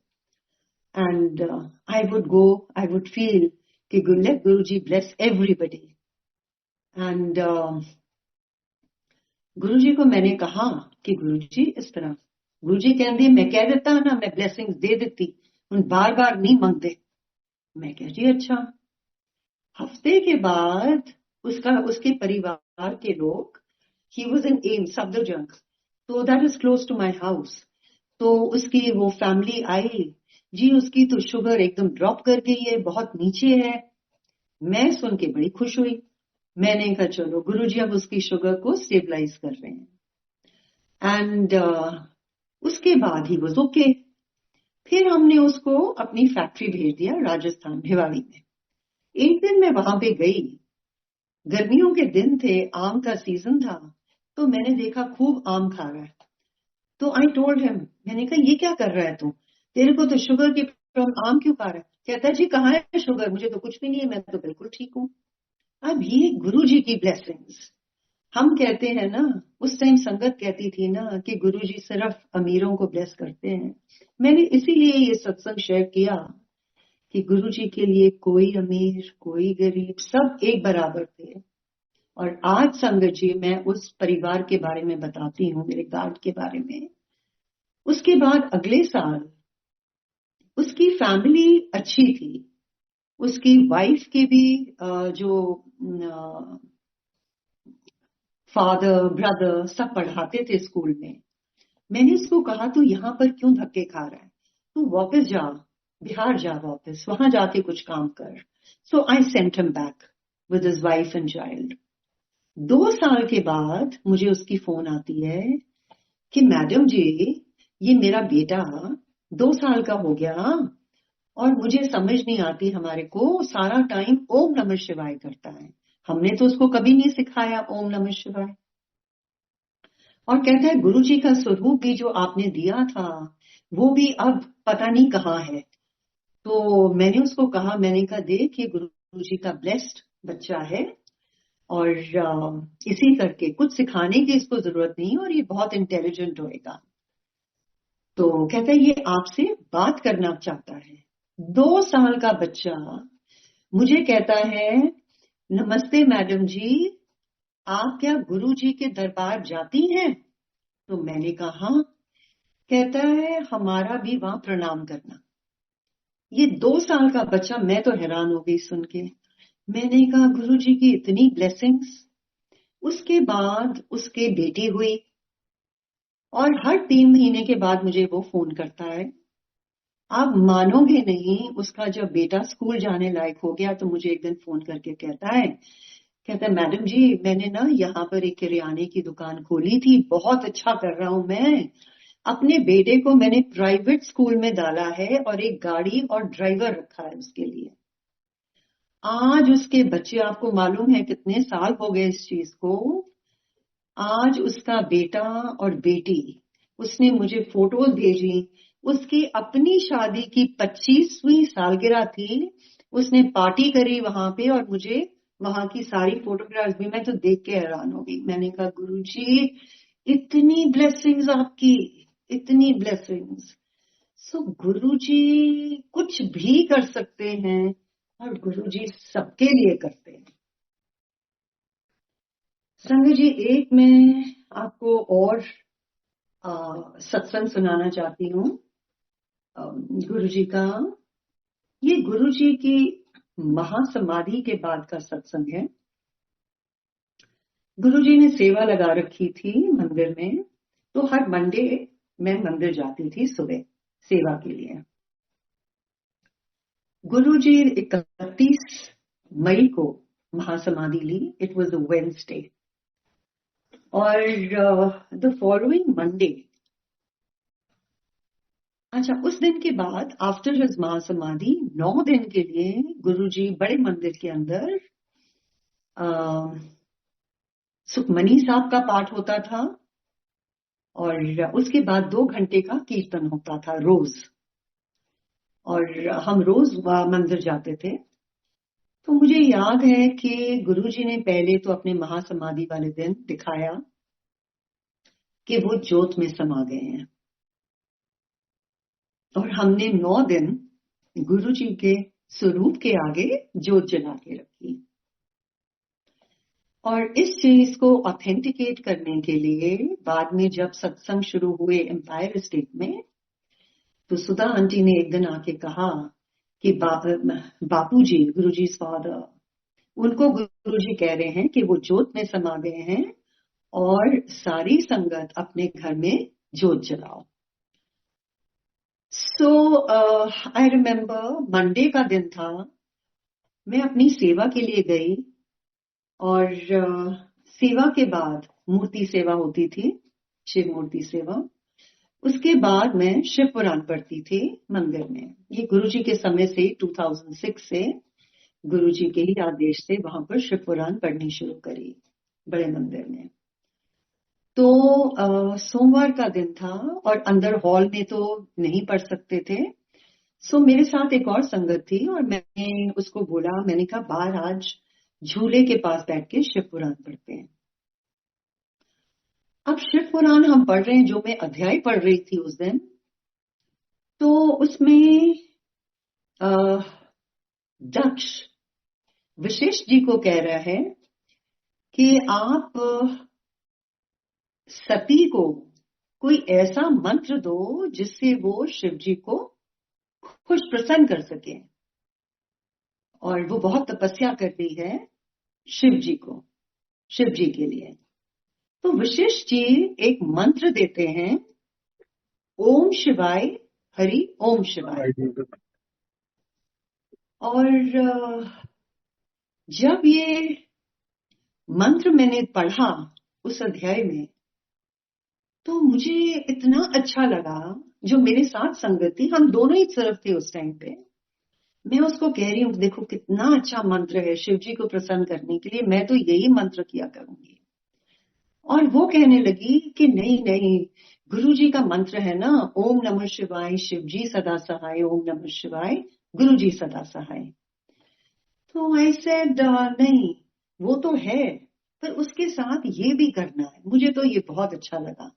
Speaker 2: And I would go, I would feel कि let Guruji bless everybody. And Guruji को मैंने कहा कि गुरुजी इस तरह, गुरुजी कहते मैं कह देता ना, मैं ब्लेसिंग्स दे देती, उन बार बार नहीं मांगते। मैं कह जी अच्छा। हफ्ते के बाद उसके परिवार के लोग, he was in AIIMS Safdarjung, तो that is close to my house. तो उसकी वो फैमिली आई, जी उसकी तो शुगर एकदम ड्रॉप कर गई है, बहुत नीचे है। मैं सुन के बड़ी खुश हुई, मैंने कहा चलो गुरुजी अब उसकी शुगर को स्टेबलाइज कर रहे हैं। एंड उसके बाद ही वो ओके। फिर हमने उसको अपनी फैक्ट्री भेज दिया राजस्थान भिवाड़ी में। एक दिन मैं वहां पे गई, गर्मियों के दिन थे, आम का सीजन था, तो मैंने देखा खूब आम खा रहा है। तो आई टोल्ड हिम, मैंने कहा ये क्या कर रहा है तू, तेरे को तो शुगर की प्रॉब्लम, आम क्यों खा रहा है? कहता है जी कहाँ है शुगर, मुझे तो कुछ भी नहीं है, मैं तो बिल्कुल ठीक हूँ। अब ये गुरु जी की ब्लेसिंग्स। हम कहते हैं ना, उस टाइम संगत कहती थी ना कि गुरुजी सिर्फ अमीरों को ब्लेस करते हैं। मैंने इसीलिए ये सत्संग शेयर किया कि गुरुजी के लिए कोई अमीर कोई गरीब सब एक बराबर थे। और आज संगत जी मैं उस परिवार के बारे में बताती हूँ, मेरे गार्ड के बारे में। उसके बाद अगले साल उसकी फैमिली अच्छी थी, उसकी वाइफ के भी जो फादर ब्रदर सब पढ़ाते थे स्कूल में। मैंने उसको कहा तू यहाँ पर क्यों धक्के खा रहा है, तू वापस जा, बिहार जा, वापस वहां जाके कुछ काम कर। So I sent him back with his wife and child. 2 साल के बाद मुझे उसकी फोन आती है कि मैडम जी ये मेरा बेटा 2 साल का हो गया और मुझे समझ नहीं आती, हमारे को सारा टाइम ओम नमः शिवाय करता है, हमने तो उसको कभी नहीं सिखाया ओम नमः शिवाय। और कहता है गुरु जी का स्वरूप भी जो आपने दिया था वो भी अब पता नहीं कहाँ है। तो मैंने उसको कहा, मैंने कहा देख ये गुरु जी का ब्लेस्ड बच्चा है और इसी करके कुछ सिखाने की इसको जरूरत नहीं और ये बहुत इंटेलिजेंट होएगा। तो कहता है ये आपसे बात करना चाहता है। 2 साल का बच्चा मुझे कहता है नमस्ते मैडम जी, आप क्या गुरु जी के दरबार जाती हैं? तो मैंने कहा हाँ। कहता है हमारा भी वहां प्रणाम करना। ये 2 साल का बच्चा, मैं तो हैरान हो गई सुन के। मैंने कहा गुरु जी की इतनी ब्लेसिंग्स। उसके बाद उसके बेटी हुई और हर 3 महीने के बाद मुझे वो फोन करता है। आप मानोगे नहीं, उसका जब बेटा स्कूल जाने लायक हो गया तो मुझे एक दिन फोन करके कहता है मैडम जी मैंने ना यहाँ पर एक किराने की दुकान खोली थी, बहुत अच्छा कर रहा हूं मैं, अपने बेटे को मैंने प्राइवेट स्कूल में डाला है और एक गाड़ी और ड्राइवर रखा है उसके लिए। आज उसके बच्चे, आपको मालूम है कितने साल हो गए इस चीज को, आज उसका बेटा और बेटी, उसने मुझे फोटोज भेजी, उसकी अपनी शादी की 25वीं सालगिरह थी, उसने पार्टी करी वहां पे और मुझे वहां की सारी फोटोग्राफ्स भी, मैं तो देख के हैरान हो गई। मैंने कहा गुरुजी इतनी ब्लेसिंग्स आपकी, इतनी ब्लेसिंग्स। सो गुरुजी कुछ भी कर सकते हैं और गुरुजी सबके लिए करते हैं। संग जी एक मैं आपको और सत्संग सुनाना चाहती हूँ गुरु जी का। ये गुरु जी की महासमाधि के बाद का सत्संग है। गुरु जी ने सेवा लगा रखी थी मंदिर में, तो हर मंडे मैं मंदिर जाती थी सुबह सेवा के लिए। गुरु जी 31 मई को महासमाधि ली, इट वॉज अ वेडनेसडे, और द फॉलोइंग मंडे, अच्छा उस दिन के बाद आफ्टर हिज महासमाधि 9 दिन के लिए गुरुजी बड़े मंदिर के अंदर सुखमनी साहब का पाठ होता था और उसके बाद 2 घंटे का कीर्तन होता था रोज। और हम रोज मंदिर जाते थे। तो मुझे याद है कि गुरुजी ने पहले तो अपने महासमाधि वाले दिन दिखाया कि वो ज्योत में समा गए हैं और हमने 9 दिन गुरुजी के स्वरूप के आगे ज्योत जला के रखी। और इस चीज को ऑथेंटिकेट करने के लिए बाद में जब सत्संग शुरू हुए एम्पायर स्टेट में, तो सुधा आंटी ने एक दिन आके कहा कि बापूजी, गुरुजी फादर, उनको गुरुजी कह रहे हैं कि वो ज्योत में समा गए हैं और सारी संगत अपने घर में ज्योत जलाओ। सो आई रिमेम्बर मंडे का दिन था, मैं अपनी सेवा के लिए गई और सेवा के बाद मूर्ति सेवा होती थी, शिव मूर्ति सेवा। उसके बाद मैं शिव पुराण पढ़ती थी मंदिर में। ये गुरुजी के समय से 2006 से गुरुजी के ही आदेश से वहां पर शिव पुराण पढ़नी शुरू करी बड़े मंदिर में। तो सोमवार का दिन था और अंदर हॉल में तो नहीं पढ़ सकते थे। सो मेरे साथ एक और संगत थी और मैंने उसको बोला, मैंने कहा बाहर आज झूले के पास बैठ के शिव पुराण पढ़ते हैं। अब शिव पुराण हम पढ़ रहे हैं, जो मैं अध्याय पढ़ रही थी उस दिन, तो उसमें दक्ष विशेष जी को कह रहा है कि आप सती को कोई ऐसा मंत्र दो जिससे वो शिव जी को खुश प्रसन्न कर सके। और वो बहुत तपस्या कर रही है शिव जी को, शिव जी के लिए। तो विशेष जी एक मंत्र देते हैं, ओम शिवाय हरि ओम शिवाय। और जब ये मंत्र मैंने पढ़ा उस अध्याय में, तो मुझे इतना अच्छा लगा। जो मेरे साथ संगत थी, हम दोनों ही तरफ थे उस टाइम पे, मैं उसको कह रही हूँ देखो कितना अच्छा मंत्र है शिव जी को प्रसन्न करने के लिए, मैं तो यही मंत्र किया करूंगी। और वो कहने लगी कि नहीं नहीं, गुरु जी का मंत्र है ना, ओम नमः शिवाय, शिव जी सदा सहाय, ओम नमः शिवाय, गुरु जी सदा सहाय। तो आई सेड नहीं, वो तो है, पर उसके साथ ये भी करना है। मुझे तो ये बहुत अच्छा लगा।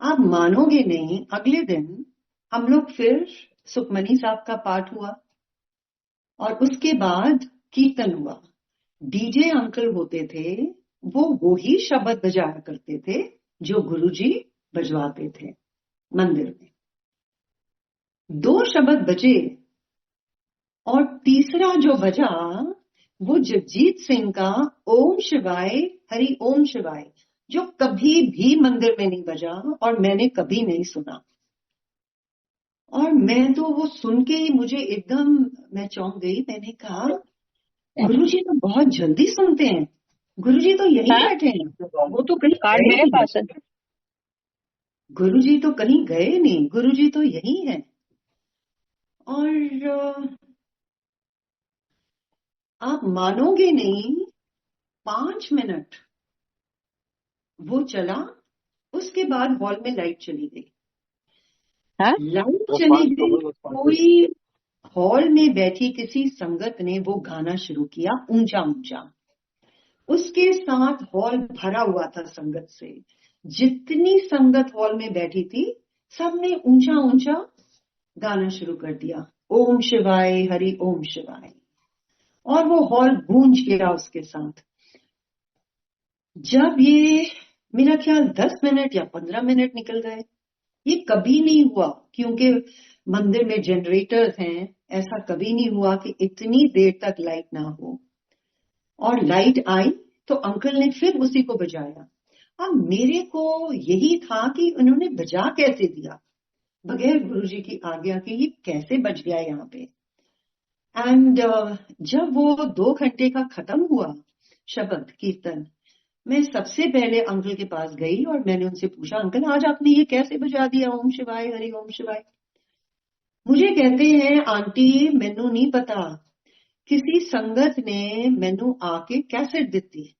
Speaker 2: आप मानोगे नहीं, अगले दिन हम लोग फिर सुखमनी साहब का पाठ हुआ और उसके बाद कीर्तन हुआ। डीजे अंकल होते थे, वो ही शब्द बजाया करते थे जो गुरुजी बजवाते थे मंदिर में। 2 शब्द बजे और तीसरा जो बजा वो जगजीत सिंह का ओम शिवाय हरि ओम शिवाय, जो कभी भी मंदिर में नहीं बजा और मैंने कभी नहीं सुना। और मैं तो वो सुन के ही मुझे एकदम, मैं चौंक गई। मैंने कहा गुरुजी तो बहुत जल्दी सुनते हैं, गुरुजी तो यहीं बैठे हैं, वो तो कहीं
Speaker 3: कार्ड
Speaker 2: गए
Speaker 3: मेरे पास है।
Speaker 2: नहीं। गुरुजी तो कहीं गए नहीं, गुरुजी तो यहीं है। और आप मानोगे नहीं, 5 मिनट वो चला, उसके बाद हॉल में लाइट चली गई।
Speaker 3: हाँ?
Speaker 2: लाइट चली गई, कोई हॉल में बैठी किसी संगत ने वो गाना शुरू किया ऊंचा ऊंचा। उसके साथ हॉल भरा हुआ था संगत से। जितनी संगत हॉल में बैठी थी, सबने ऊंचा ऊंचा गाना शुरू कर दिया, ओम शिवाय हरि ओम शिवाय। और वो हॉल गूंज गया उसके साथ। जब ये मेरा ख्याल 10 मिनट या 15 मिनट निकल गए, ये कभी नहीं हुआ क्योंकि मंदिर में जनरेटर्स हैं, ऐसा कभी नहीं हुआ कि इतनी देर तक लाइट ना हो। और लाइट आई तो अंकल ने फिर उसी को बजाया। अब मेरे को यही था कि उन्होंने बजा कैसे दिया बगैर गुरुजी की आज्ञा के, ये कैसे बज गया यहाँ पे। एंड जब वो 2 घंटे का खत्म हुआ शब्द कीर्तन, मैं सबसे पहले अंकल के पास गई और मैंने उनसे पूछा, अंकल आज आपने ये कैसे बजा दिया ओम शिवाय हरि ओम शिवाय। मुझे कहते हैं आंटी मैनू नहीं पता, किसी संगत ने मैनू आके कैसेट दी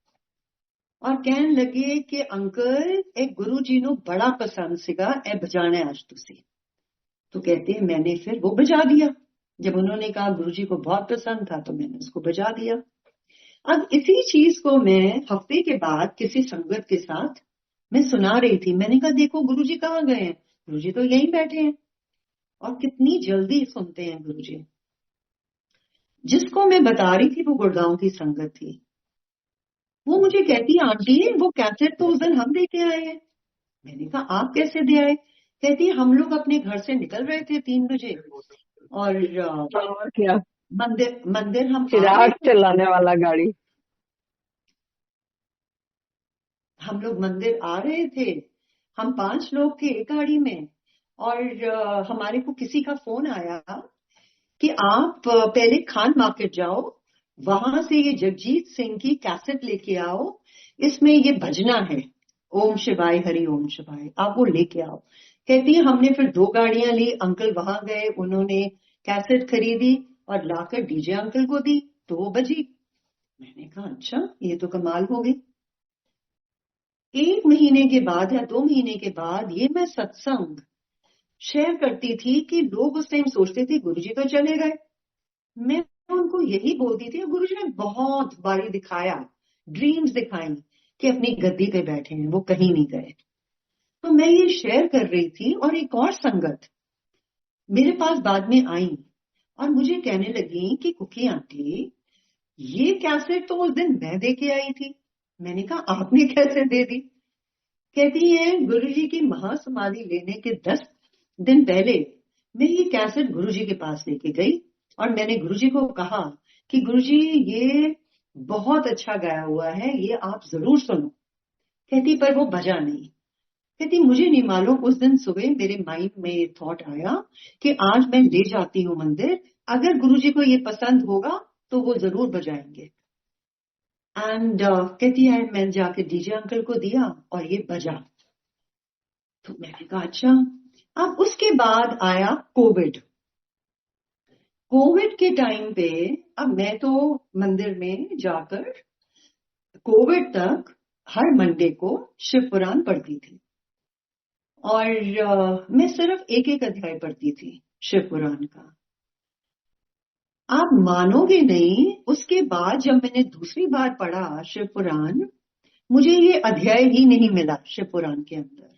Speaker 2: और कहन लगे कि अंकल एक गुरु जी नु बड़ा पसंद सीगा, ए बजाना है आज तुसी। तो कहते हैं मैंने फिर वो बजा दिया। जब उन्होंने कहा गुरु जी को बहुत पसंद था तो मैंने उसको बजा दिया। अब इसी चीज को मैं हफ्ते के बाद किसी संगत के साथ मैं सुना रही थी। मैंने कहा देखो गुरुजी कहाँ गए हैं, गुरुजी तो यहीं बैठे हैं और कितनी जल्दी सुनते हैं गुरुजी। जिसको मैं बता रही थी वो गुड़गांव की संगत थी। वो मुझे कहती आंटी वो कैसेट तो उस दिन हम देके आए हैं। मैंने कहा आप कैसे दे आए? कहती हम लोग अपने घर से निकल रहे थे 3 बजे और
Speaker 3: क्या
Speaker 2: मंदिर हम आ रहे
Speaker 3: चिराग
Speaker 2: थे।
Speaker 3: चलाने वाला गाड़ी।
Speaker 2: हम लोग मंदिर आ रहे थे, हम 5 लोग थे एक गाड़ी में। और हमारे को किसी का फोन आया कि आप पहले खान मार्केट जाओ, वहां से ये जगजीत सिंह की कैसेट लेके आओ, इसमें ये भजना है, ओम शिवाय हरि ओम शिवाय, आप वो लेके आओ। कहती है हमने फिर 2 गाड़ियां ली, अंकल वहां गए, उन्होंने कैसेट खरीदी और लाकर डीजे अंकल को दी, 2 बजी। मैंने कहा अच्छा ये तो कमाल हो गई। 1 महीने के बाद या 2 महीने के बाद ये मैं सत्संग शेयर करती थी कि लोग उस टाइम सोचते थे गुरुजी तो चले गए। मैं उनको यही बोलती थी गुरुजी ने बहुत बारी दिखाया, ड्रीम्स दिखाई कि अपनी गद्दी पे बैठे हैं, वो कहीं नहीं गए। तो मैं ये शेयर कर रही थी और एक और संगत मेरे पास बाद में आई और मुझे कहने लगी कि कुकी आंटी ये कैसेट तो उस दिन मैं दे के आई थी। मैंने कहा आपने कैसे दे दी? कहती है गुरुजी की महासमाधि लेने के 10 दिन पहले मैं ये कैसेट गुरुजी के पास लेके गई और मैंने गुरुजी को कहा कि गुरुजी ये बहुत अच्छा गाया हुआ है, ये आप जरूर सुनो। कहती पर वो बजा नहीं। कहती मुझे नहीं मालूम, उस दिन सुबह मेरे माइंड में थॉट आया कि आज मैं ले जाती हूँ मंदिर, अगर गुरुजी को ये पसंद होगा तो वो जरूर बजाएंगे। एंड कहती है मैं जाके डीजे अंकल को दिया और ये बजा। तो मैंने कहा अच्छा। अब उसके बाद आया कोविड। कोविड के टाइम पे अब मैं तो मंदिर में जाकर कोविड तक हर मंडे को शिव पुराण पढ़ती थी और मैं सिर्फ एक एक अध्याय पढ़ती थी शिव पुराण का। आप मानोगे नहीं, उसके बाद जब मैंने दूसरी बार पढ़ा शिव पुराण, मुझे ये अध्याय ही नहीं मिला शिव पुराण के अंदर।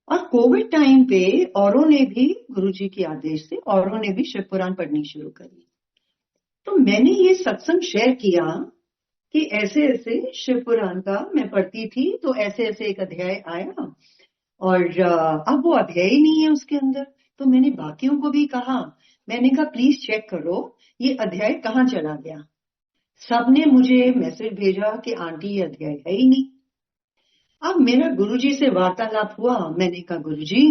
Speaker 2: और कोविड टाइम पे औरों ने भी गुरुजी के आदेश से औरों ने भी शिव पुराण पढ़नी शुरू करी। तो मैंने ये सत्संग शेयर किया कि ऐसे ऐसे शिव पुराण का मैं पढ़ती थी, तो ऐसे ऐसे एक अध्याय आया और अब वो अध्याय ही नहीं है उसके अंदर। तो मैंने बाकियों को भी कहा, मैंने कहा प्लीज चेक करो ये अध्याय कहाँ चला गया। सबने मुझे मैसेज भेजा कि आंटी ये अध्याय है ही नहीं। अब मेरा गुरुजी से वार्तालाप हुआ, मैंने कहा गुरुजी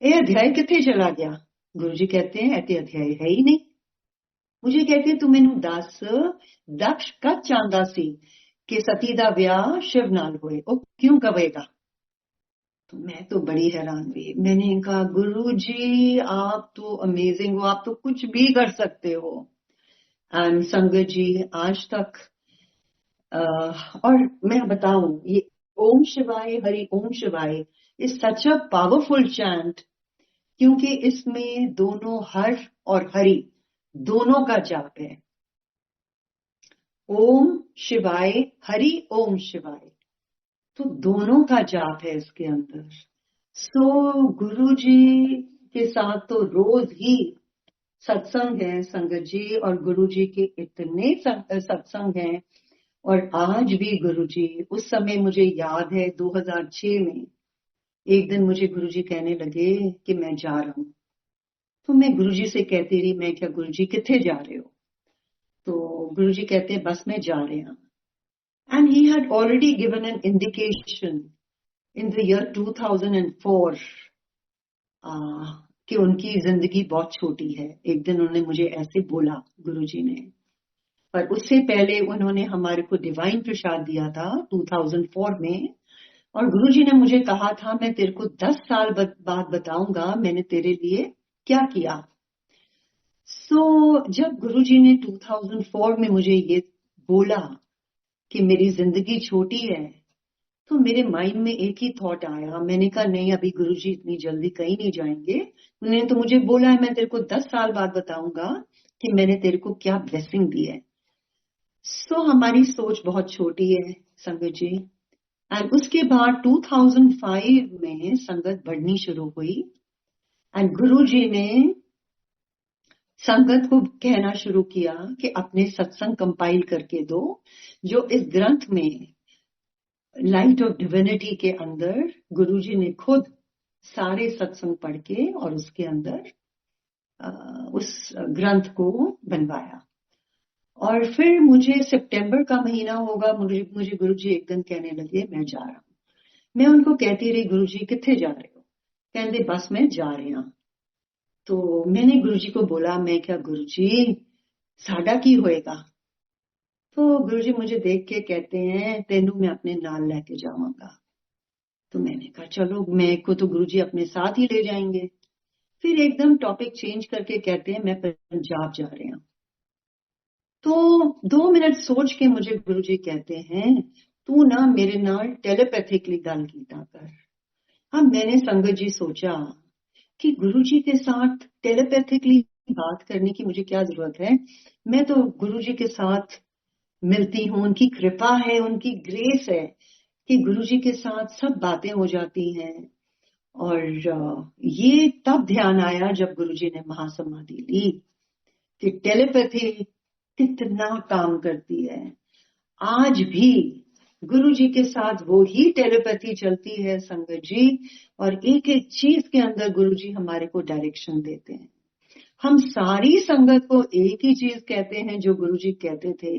Speaker 2: ये अध्याय कितने चला गया? गुरुजी कहते हैं ऐसे अध्याय है ही नहीं। मुझे कहते तू मैनू दस दक्ष कद चाहता सी कि सती दा ब्याह शिव नाल होए, ओ क्यों कवेगा? तो मैं तो बड़ी हैरान हुई। मैंने कहा गुरुजी आप तो अमेजिंग हो, आप तो कुछ भी कर सकते हो। एंड संगत जी आज तक और मैं बताऊं ये ओम शिवाय हरि ओम शिवाय is such a powerful chant, क्योंकि इसमें दोनों हर और हरि दोनों का जाप है। ओम शिवाय हरि ओम शिवाय, तो दोनों का जाप है इसके अंदर। सो गुरुजी के साथ तो रोज ही सत्संग है संगत जी, और गुरुजी के इतने सत्संग हैं। और आज भी गुरुजी, उस समय मुझे याद है 2006 में एक दिन मुझे गुरुजी कहने लगे कि मैं जा रहा हूं। तो मैं गुरुजी से कहती रही, मैं क्या गुरुजी किथे जा रहे हो? तो गुरुजी कहते बस में जा रहे हैं। And he had already given an indication in the year 2004 कि उनकी जिंदगी बहुत छोटी है। एक दिन उन्होंने मुझे ऐसे बोला गुरुजी ने, पर उससे पहले उन्होंने हमारे को डिवाइन प्रसाद दिया था 2004 में। और गुरुजी ने मुझे कहा था मैं तेरे को 10 साल बाद बताऊंगा मैंने तेरे लिए क्या किया। जब गुरुजी ने 2004 में मुझे ये बोला कि मेरी जिंदगी छोटी है, तो मेरे माइंड में एक ही थॉट आया। मैंने कहा नहीं अभी गुरुजी इतनी जल्दी कहीं नहीं जाएंगे, उन्होंने तो मुझे बोला है मैं तेरे को 10 साल बाद बताऊंगा कि मैंने तेरे को क्या ब्लेसिंग दी है। हमारी सोच बहुत छोटी है संगत जी। एंड उसके बाद 2005 में संगत बढ़नी शुरू हुई एंड गुरुजी ने संगत को कहना शुरू किया कि अपने सत्संग कंपाइल करके दो, जो इस ग्रंथ में लाइट ऑफ डिविनिटी के अंदर गुरुजी ने खुद सारे सत्संग पढ़ के और उसके अंदर उस ग्रंथ को बनवाया। और फिर मुझे सितंबर का महीना होगा, मुझे गुरुजी एक दिन कहने लगे मैं जा रहा हूं। मैं उनको कहती रही गुरुजी किथे जा रहे हो? कहते बस में जा रहे हैं। तो मैंने गुरुजी को बोला मैं क्या गुरुजी साडा की होएगा। तो गुरुजी मुझे देख के कहते हैं तेनू मैं अपने नाल लेके जाऊंगा। तो मैंने कहा चलो, मैं को तो गुरुजी अपने साथ ही ले जाएंगे। फिर एकदम टॉपिक चेंज करके कहते हैं मैं पंजाब जा रहे हूं। तो 2 मिनट सोच के मुझे गुरुजी कहते हैं तू ना मेरे नाल टेलीपैथिकली गल कीता कर। अब मैंने संगत जी सोचा कि गुरुजी के साथ टेलीपैथिकली बात करने की मुझे क्या जरूरत है। मैं तो गुरुजी के साथ मिलती हूँ, उनकी कृपा है, उनकी ग्रेस है कि गुरुजी के साथ सब बातें हो जाती हैं। और ये तब ध्यान आया जब गुरुजी ने महासमाधि ली कि टेलीपैथी कितना काम करती है। आज भी गुरुजी के साथ वो ही टेलीपैथी चलती है संगत जी, और एक एक चीज के अंदर गुरुजी हमारे को डायरेक्शन देते हैं। हम सारी संगत को एक ही चीज कहते हैं जो गुरुजी कहते थे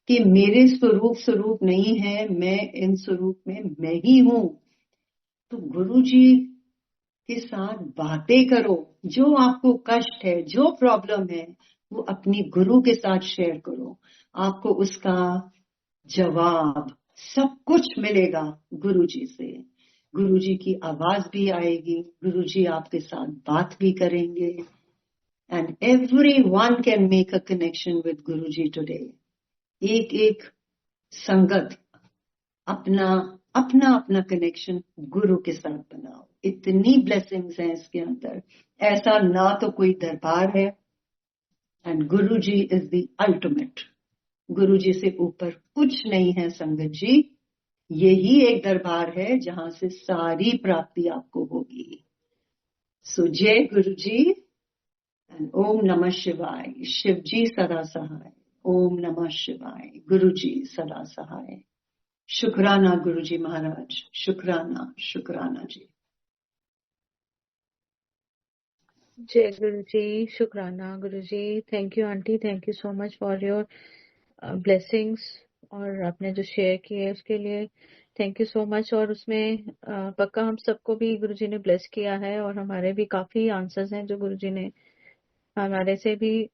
Speaker 2: कि मेरे स्वरूप नहीं है, मैं इन स्वरूप में मैं ही हूं। तो गुरुजी के साथ बातें करो, जो आपको कष्ट है, जो प्रॉब्लम है, वो अपनी गुरु के साथ शेयर करो। आपको उसका जवाब सब कुछ मिलेगा गुरुजी से। गुरुजी की आवाज भी आएगी, गुरुजी आपके साथ बात भी करेंगे। And everyone can make a connection with Guruji today. एक एक संगत अपना अपना अपना कनेक्शन गुरु के साथ बनाओ। इतनी ब्लेसिंग्स हैं इसके अंदर, ऐसा ना तो कोई दरबार है। And Guru ji is the ultimate. गुरु जी से ऊपर कुछ नहीं है संगत जी। यही एक दरबार है जहां से सारी प्राप्ति आपको होगी। सो जय गुरु जी एंड ओम नमः शिवाय। शिव जी सदा सहाय। ओम नमः शिवाय। गुरु जी सदा सहाय। शुक्राना गुरुजी महाराज, शुक्राना शुक्राना जी।
Speaker 1: जय गुरु जी, शुक्राना Guru ji. Thank you aunty, thank you so much for your blessings, और आपने जो शेयर किए उसके लिए थैंक यू सो मच। और उसमें पक्का हम सबको भी गुरुजी ने ब्लेस किया है, और हमारे भी काफी आंसर्स हैं जो गुरुजी ने हमारे से भी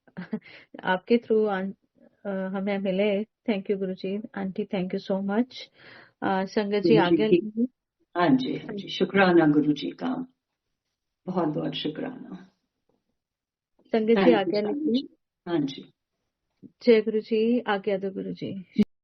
Speaker 1: आपके थ्रू हमें मिले। Thank you Guruji. Aunty thank you so much. संगत जी
Speaker 2: गुरु जी
Speaker 1: आज्ञा
Speaker 2: की
Speaker 1: लीजिए।
Speaker 2: हाँ जी, हाँ जी, शुक्राना गुरु जी का, बहुत बहुत शुक्राना।
Speaker 1: संगत जी
Speaker 2: थैंक यू
Speaker 1: आज्ञा
Speaker 2: सानू
Speaker 1: लीजिए।
Speaker 2: जी। हाँ जी।
Speaker 1: जय गुरु जी, आज्ञा दो गुरु जी।